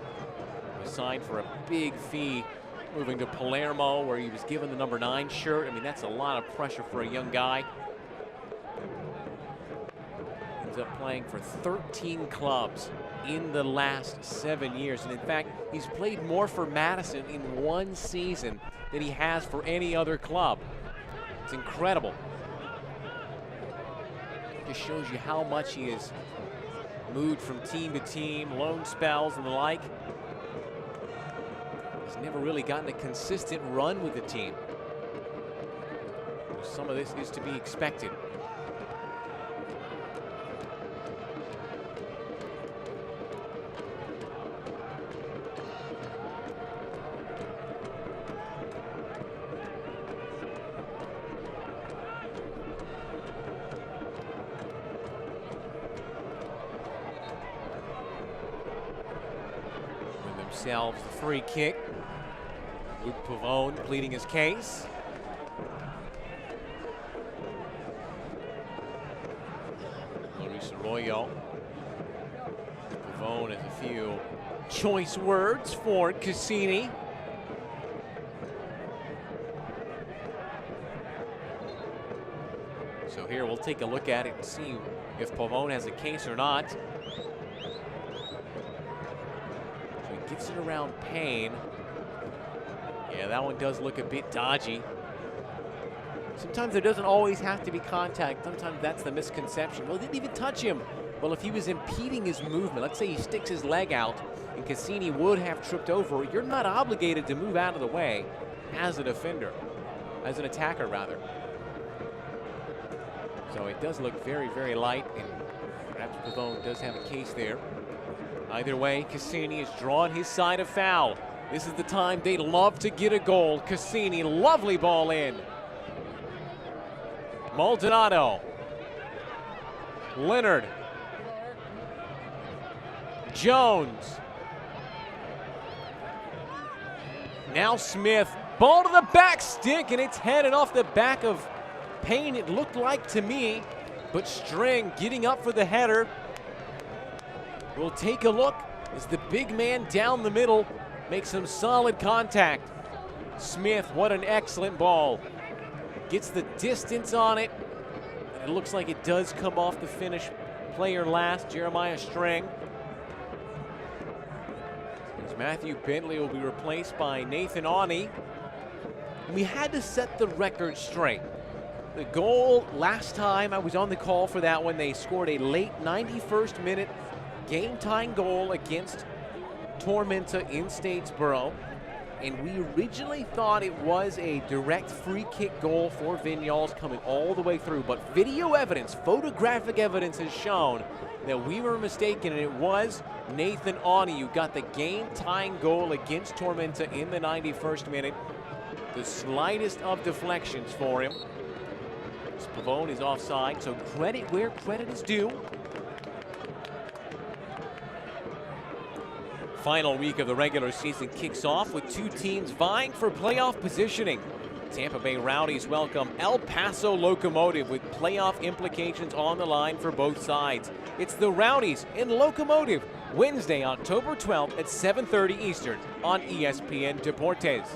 He was signed for a big fee, moving to Palermo, where he was given the number 9 shirt. I mean, that's a lot of pressure for a young guy. Ends up playing for 13 clubs in the last 7 years. And in fact, he's played more for Madison in one season than he has for any other club. It's incredible. Just shows you how much he has moved from team to team, loan spells and the like. He's never really gotten a consistent run with the team. Some of this is to be expected. With themselves the free kick. Luke Pavone pleading his case. Luis Arroyo. Pavone has a few choice words for Cassini. So here we'll take a look at it and see if Pavone has a case or not. So he gets it around Payne. Yeah, that one does look a bit dodgy. Sometimes there doesn't always have to be contact. Sometimes that's the misconception. Well, he didn't even touch him. Well, if he was impeding his movement, let's say he sticks his leg out and Cassini would have tripped over, you're not obligated to move out of the way as a defender, as an attacker rather. So it does look very, very light, and perhaps Pavone does have a case there. Either way, Cassini has drawn his side of foul. This is the time they love to get a goal. Cassini, lovely ball in. Maldonado. Leonard. Jones. Now Smith. Ball to the back stick, and it's headed off the back of Payne, it looked like to me. But String getting up for the header. We'll take a look as the big man down the middle makes some solid contact. Smith, what an excellent ball. Gets the distance on it. And it looks like it does come off the Finnish player last, Jeremiah String. As Matthew Bentley will be replaced by Nathan Awney. We had to set the record straight. The goal last time I was on the call for that one, they scored a late 91st minute game-tying goal against Tormenta in Statesboro. and we originally thought it was a direct free kick goal for Vignals coming all the way through, but video evidence, photographic evidence has shown that we were mistaken, and it was Nathan Awney who got the game-tying goal against Tormenta in the 91st minute. The slightest of deflections for him. Pavone is offside, so credit where credit is due. Final week of the regular season kicks off with two teams vying for playoff positioning. Tampa Bay Rowdies welcome El Paso Locomotive with playoff implications on the line for both sides. It's the Rowdies and Locomotive, Wednesday, October 12th at 7:30 Eastern on ESPN Deportes.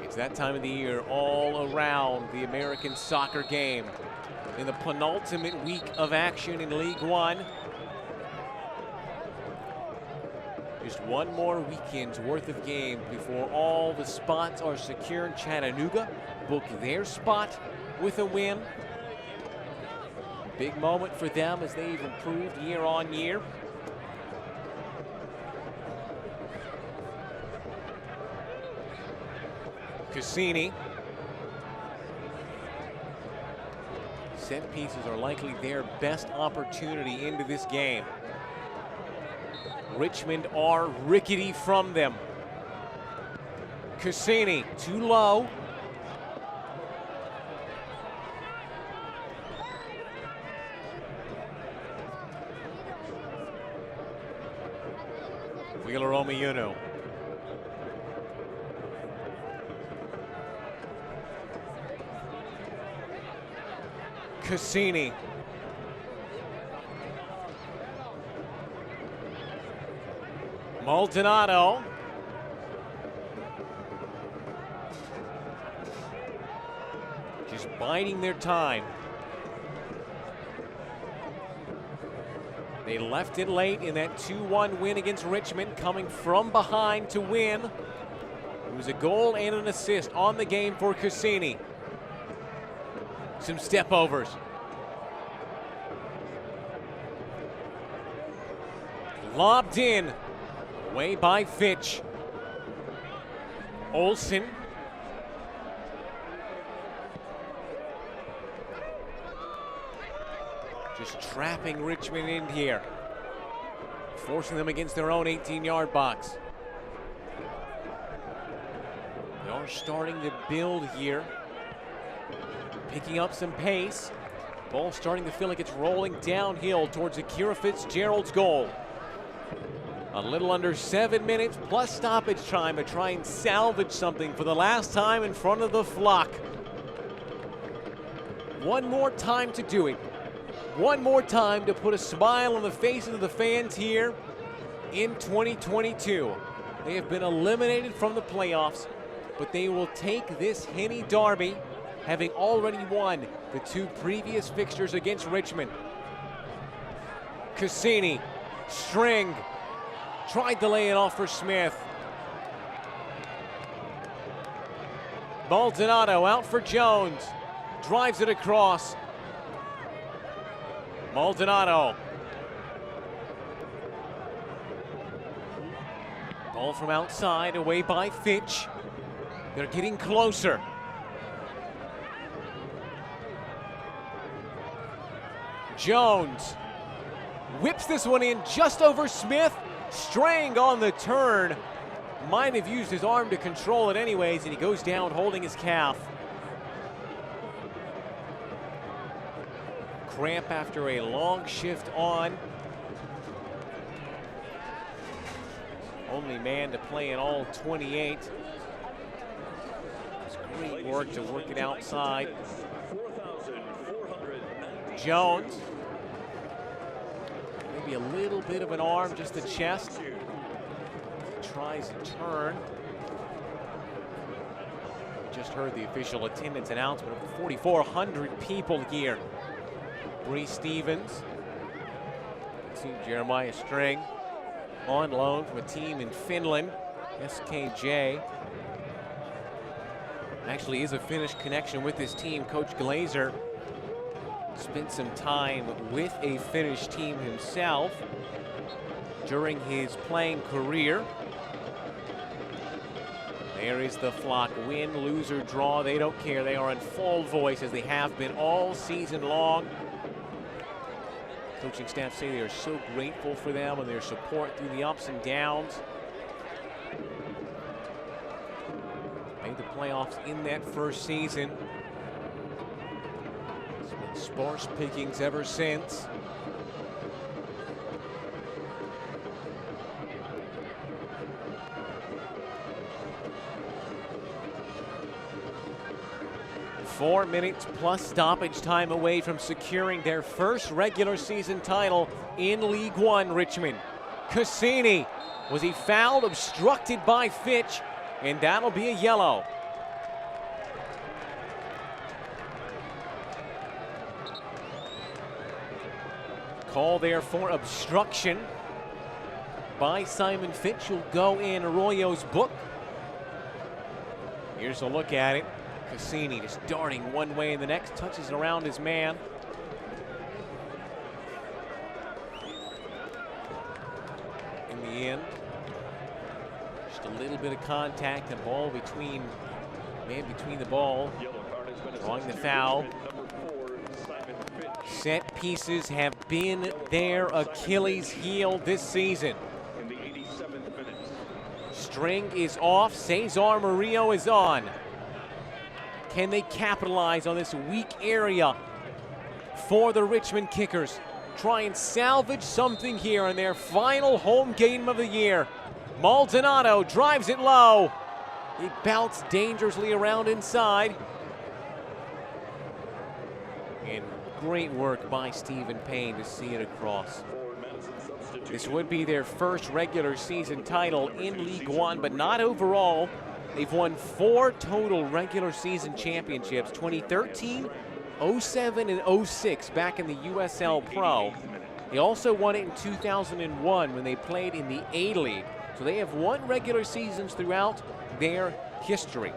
It's that time of the year all around the American soccer game. In the penultimate week of action in League One. Just one more weekend's worth of game before all the spots are secure in Chattanooga. Book their spot with a win. Big moment for them as they've improved year on year. Cassini. Set pieces are likely their best opportunity into this game. Richmond are rickety from them. Cassini, too low. Wheeler Omiunu. Cassini. Maldonado. Just biding their time. They left it late in that 2-1 win against Richmond, coming from behind to win. It was a goal and an assist on the game for Cassini. Some step overs. Lobbed in. Away by Fitch. Olsen. Just trapping Richmond in here. Forcing them against their own 18-yard box. They are starting to build here. Picking up some pace. Ball starting to feel like it's rolling downhill towards Akira Fitzgerald's goal. A little under 7 minutes plus stoppage time to try and salvage something for the last time in front of the flock. One more time to do it. One more time to put a smile on the faces of the fans here in 2022. They have been eliminated from the playoffs, but they will take this Henny Derby, having already won the two previous fixtures against Richmond. Cassini, string, tried to lay it off for Smith. Maldonado out for Jones, drives it across. Maldonado. Ball from outside, away by Fitch. They're getting closer. Jones whips this one in just over Smith. Strang on the turn. Might have used his arm to control it anyways, and he goes down holding his calf. Cramp after a long shift on. Only man to play in all 28. It's great work to work it outside. Jones. Maybe a little bit of an arm, just the chest. Tries to turn. Just heard the official attendance announcement of 4,400 people here. Bree Stevens. See Jeremiah String on loan from a team in Finland, SKJ. Actually is a Finnish connection with this team. Coach Glazer spent some time with a Finnish team himself. during his playing career. There is the flock. Win, lose, or draw, they don't care. They are in full voice as they have been all season long. Coaching staff say they are so grateful for them and their support through the ups and downs. Made the playoffs in that first season. It's been sparse pickings ever since. Four minutes plus stoppage time away from securing their first regular season title in League One, Richmond. Cassini, was he fouled, obstructed by Fitch, and that'll be a yellow. Call there for obstruction by Simon Fitch. Will go in Arroyo's book. Here's a look at it. Cassini just darting one way and the next, touches around his man. In the end, just a little bit of contact and ball between, man between the ball, drawing the foul. Set pieces have been their Achilles heel this season. String is off, Cesar Murillo is on. Can they capitalize on this weak area for the Richmond Kickers? Try and salvage something here in their final home game of the year. Maldonado drives it low. He bounced dangerously around inside. And great work by Stephen Payne to see it across. This would be their first regular season title in League One, but not overall. They've won 4 total regular season championships, 2013, 07, and 06 back in the USL Pro. They also won it in 2001 when they played in the A-League. So they have won regular seasons throughout their history.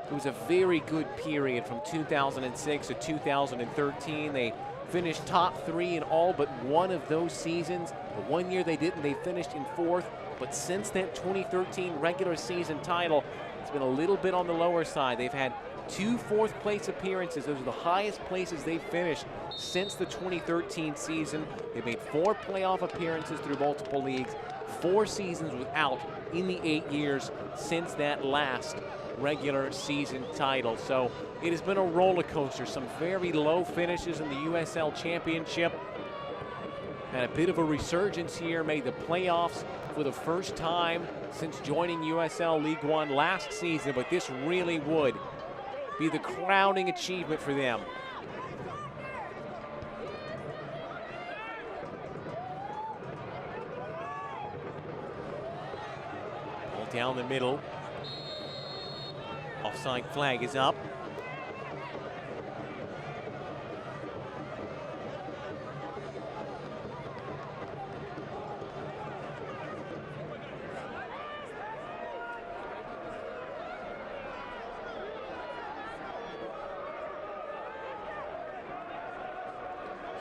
It was a very good period from 2006 to 2013. They finished top 3 in all but one of those seasons. The one year they didn't, they finished in 4th. But since that 2013 regular season title, it's been a little bit on the lower side. They've had 2 4th-place appearances. Those are the highest places they've finished since the 2013 season. They've made 4 playoff appearances through multiple leagues, 4 seasons without in the 8 years since that last regular season title. So it has been a roller coaster. Some very low finishes in the USL Championship. Had a bit of a resurgence here, made the playoffs for the first time since joining USL League One last season, but this really would be the crowning achievement for them. Ball down the middle. Offside flag is up.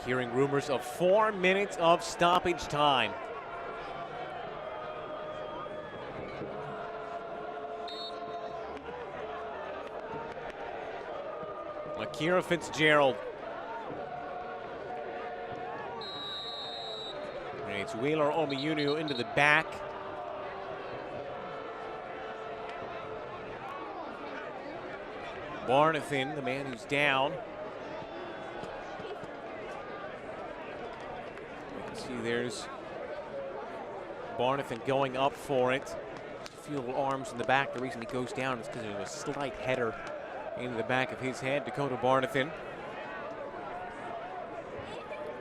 Hearing rumors of 4 minutes of stoppage time. Akira Fitzgerald. And it's Wheeler Omiyunu into the back. Barnathan, the man who's down. See, there's Barnathan going up for it. Just a few little arms in the back. The reason he goes down is because of a slight header into the back of his head. Dakota Barnathan.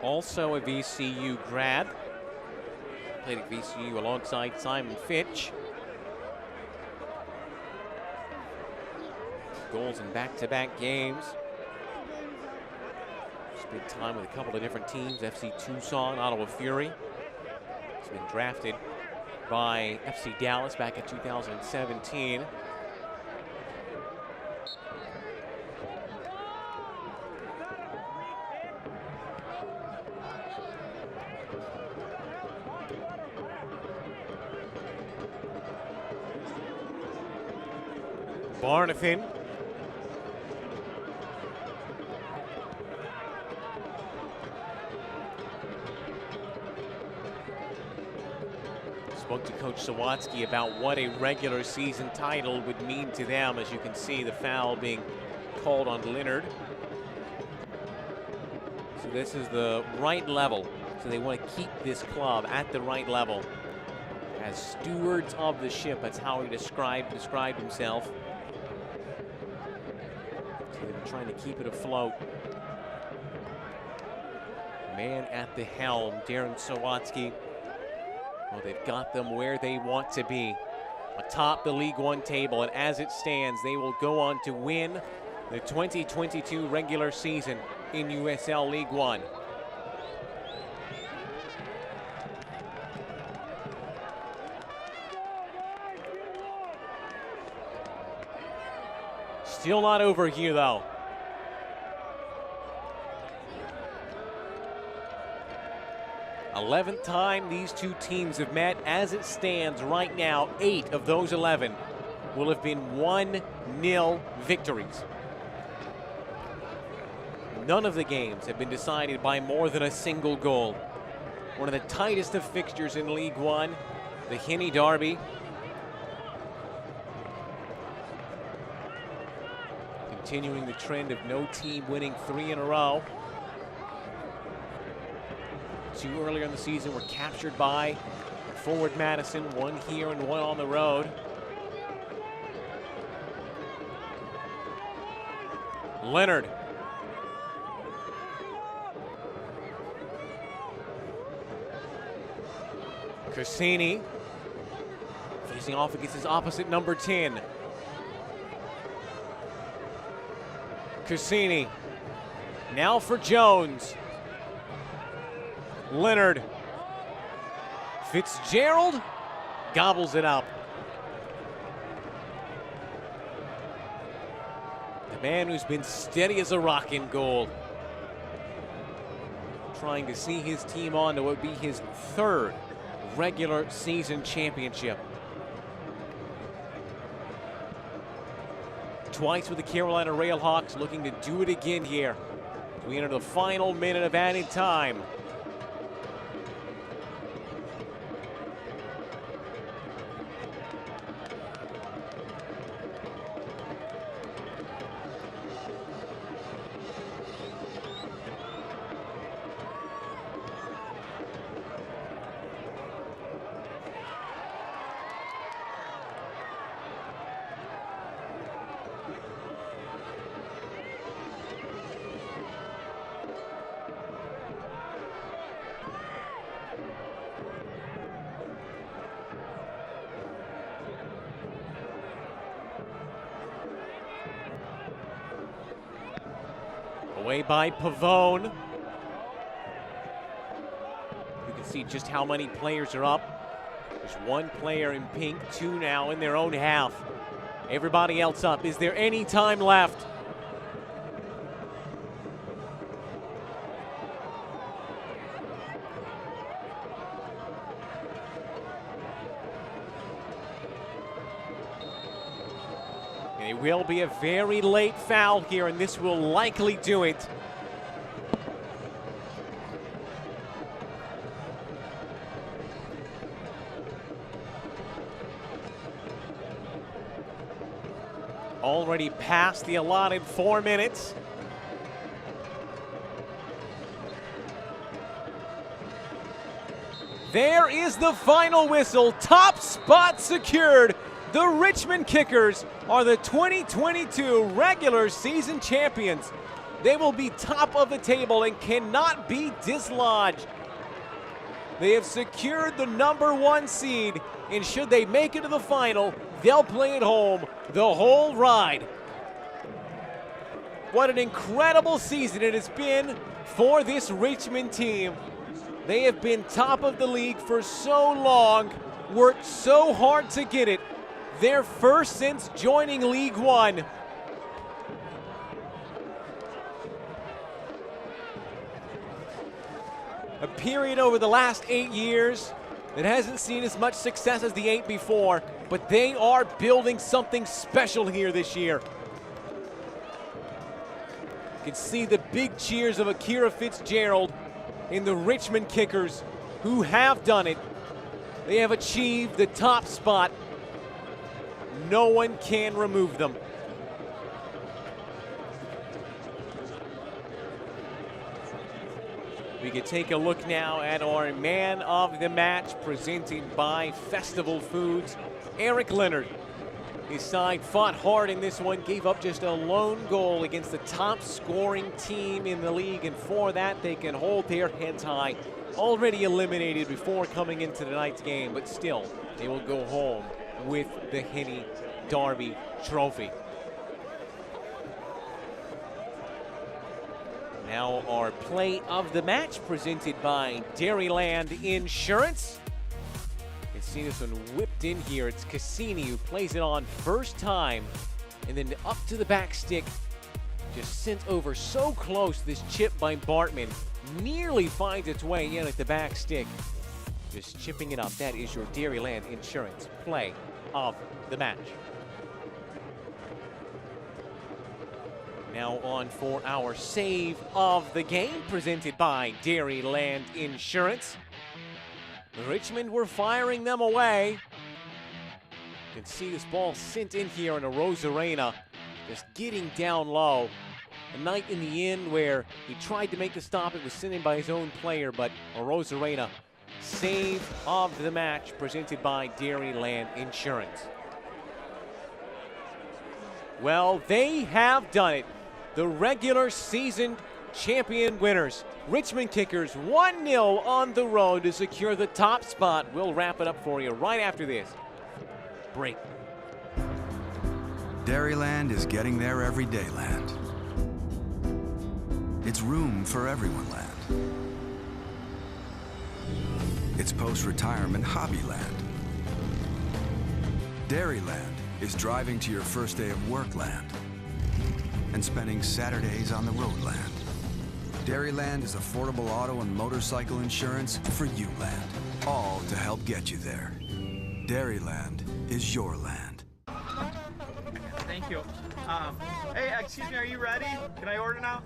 Also a VCU grad. Played at VCU alongside Simon Fitch. Goals in back-to-back games. Spent time with a couple of different teams, FC Tucson, Ottawa Fury. He's been drafted by FC Dallas back in 2017. Barnathan. Spoke to Coach Sawatsky about what a regular season title would mean to them. As you can see, the foul being called on Leonard. So this is the right level. So they want to keep this club at the right level. As stewards of the ship, that's how he described himself. So they've been trying to keep it afloat. Man at the helm, Darren Sawatsky. Well, they've got them where they want to be, atop the League One table, and as it stands, they will go on to win the 2022 regular season in USL League One. Still not over here, though. th time these two teams have met. As it stands right now, 8 of those 11 will have been 1-0 victories. None of the games have been decided by more than a single goal. One of the tightest of fixtures in League One, the Henny Derby. Continuing the trend of no team winning 3 in a row. 2 earlier in the season were captured by forward Madison, 1 here and 1 on the road. Leonard. Cassini facing off against his opposite number 10. Cassini now for Jones. Leonard. Fitzgerald gobbles it up. The man who's been steady as a rock in goal. Trying to see his team on to what would be his 3rd regular season championship. Twice with the Carolina Railhawks, looking to do it again here. We enter the final minute of added time. Away by Pavone. You can see just how many players are up. There's 1 player in pink, 2 now in their own half. Everybody else up. Is there any time left? It will be a very late foul here, and this will likely do it. Already past the allotted 4 minutes. There is the final whistle. Top spot secured. The Richmond Kickers are the 2022 regular season champions. They will be top of the table and cannot be dislodged. They have secured the number 1 seed, and should they make it to the final, they'll play at home the whole ride. What an incredible season it has been for this Richmond team. They have been top of the league for so long, worked so hard to get it. Their first since joining League One. A period over the last 8 years that hasn't seen as much success as the 8 before, but but they are building something special here this year. You can see the big cheers of Akira Fitzgerald in the Richmond Kickers, who have done it. They have achieved the top spot. No one can remove them. We can take a look now at our man of the match presented by Festival Foods, Eric Leonard. His side fought hard in this one, gave up just a lone goal against the top scoring team in the league, and for that they can hold their heads high. Already eliminated before coming into tonight's game, but still they will go home with the Henny Derby trophy. Now our play of the match presented by Dairyland Insurance. You can see this one whipped in here. It's Cassini who plays it on first time, and then up to the back stick. Just sent over so close. This chip by Bartman nearly finds its way in at the back stick. Just chipping it up. That is your Dairyland Insurance play of the match. Now on for our save of the game, presented by Dairyland Insurance. Richmond were firing them away. You can see this ball sent in here, and a Rosarena just getting down low. A night in the end where he tried to make the stop. It was sent in by his own player, but a Rosarena save of the match, presented by Dairyland Insurance. Well, they have done it. The regular season champion winners. Richmond Kickers 1-0 on the road to secure the top spot. We'll wrap it up for you right after this break. Dairyland is getting there everyday land. It's room for everyone land. It's post-retirement hobby land. Dairyland is driving to your first day of work land and spending Saturdays on the road land. Dairyland is affordable auto and motorcycle insurance for you land, all to help get you there. Dairyland is your land. Thank you. Hey, excuse me, are you ready? Can I order now?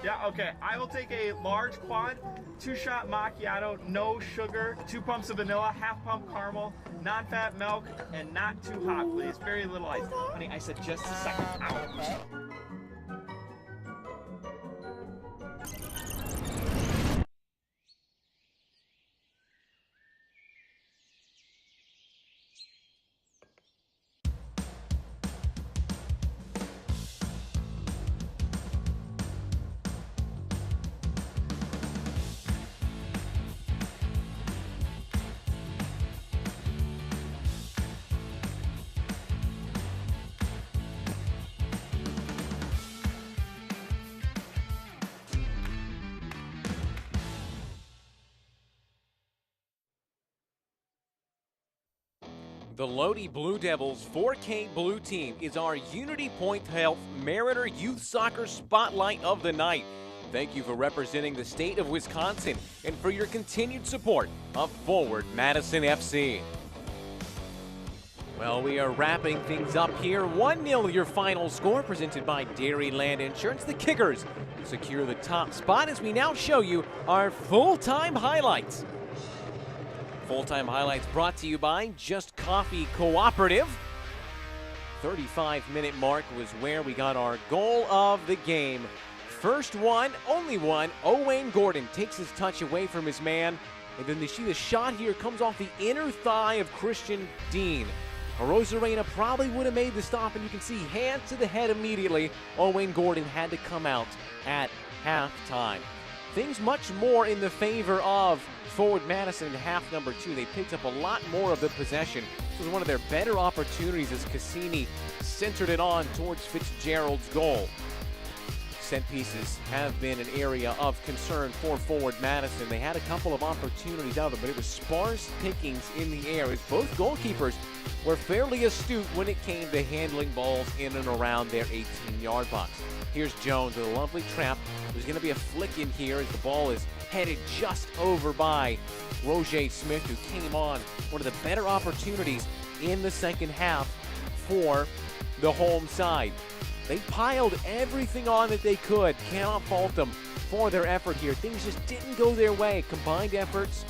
Yeah, okay. I will take a large quad, 2-shot macchiato, no sugar, 2 pumps of vanilla, half pump caramel, non-fat milk, and not too hot, please. Very little ice. Honey, I said just a second. Ow. The Lodi Blue Devils 4K Blue Team is our Unity Point Health Mariner Youth Soccer Spotlight of the night. Thank you for representing the state of Wisconsin and for your continued support of Forward Madison FC. Well, we are wrapping things up here. 1-0 your final score, presented by Dairyland Insurance. The Kickers secure the top spot as we now show you our full-time highlights. Full-time highlights brought to you by Just Coffee Cooperative. 35-minute mark was where we got our goal of the game. First one, only one. Owain Gordon takes his touch away from his man. And then you see the shot here comes off the inner thigh of Christian Dean. Rosarena probably would have made the stop, and you can see hands to the head immediately. Owain Gordon had to come out at halftime. Things much more in the favor of Forward Madison in half number 2. They picked up a lot more of the possession. This was one of their better opportunities as Cassini centered it on towards Fitzgerald's goal. Set pieces have been an area of concern for Forward Madison. They had a couple of opportunities out of it, but it was sparse pickings in the air as both goalkeepers were fairly astute when it came to handling balls in and around their 18-yard box. Here's Jones with a lovely trap. There's going to be a flick in here as the ball is headed just over by Roger Smith, who came on one of the better opportunities in the second half for the home side. They piled everything on that they could. Cannot fault them for their effort here. Things just didn't go their way. Combined efforts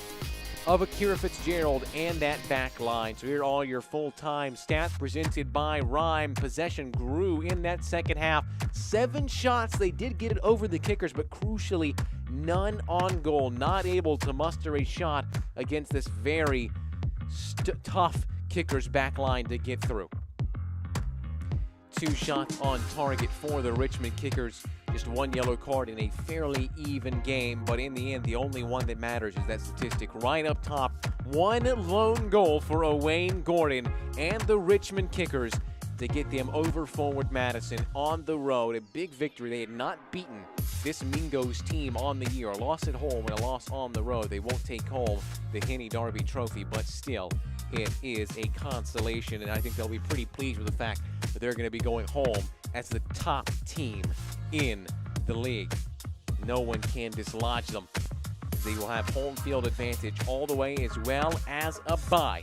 of Akira Fitzgerald and that back line. So here are all your full-time stats presented by Rhyme. Possession grew in that second half. 7 shots. They did get it over the kickers, but crucially, none on goal. Not able to muster a shot against this very tough kickers back line to get through. 2 shots on target for the Richmond Kickers. Just 1 yellow card in a fairly even game, but in the end, the only one that matters is that statistic right up top. 1 lone goal for Owain Gordon and the Richmond Kickers to get them over Forward Madison on the road. A big victory. They had not beaten this Mingos team on the year. A loss at home and a loss on the road. They won't take home the Henny Derby Trophy, but still, it is a consolation, and I think they'll be pretty pleased with the fact that they're going to be going home as the top team in the league. No one can dislodge them. They will have home field advantage all the way, as well as a bye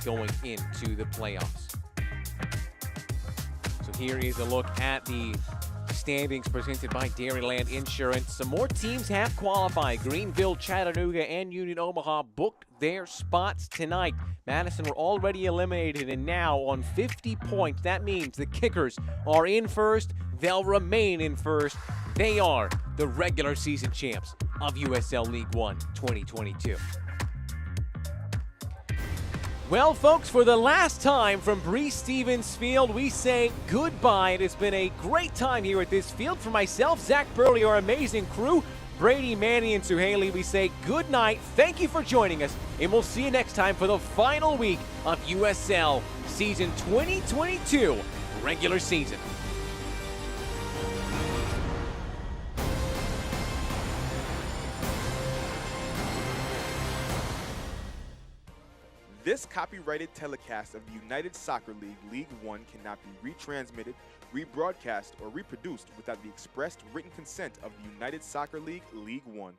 going into the playoffs. So here is a look at the standings presented by Dairyland Insurance. Some more teams have qualified. Greenville, Chattanooga, and Union Omaha booked their spots tonight. Madison were already eliminated and now on 50 points. That means the Kickers are in first. They'll remain in first. They are the regular season champs of USL League One 2022. Well, folks, for the last time from Breese Stevens Field, we say goodbye. It has been a great time here at this field. For myself, Zach Burley, our amazing crew, Brady, Manny, and Suhaili, we say good night. Thank you for joining us, and we'll see you next time for the final week of USL Season 2022 regular season. This copyrighted telecast of the United Soccer League League One cannot be retransmitted, rebroadcast, or reproduced without the expressed written consent of the United Soccer League League One.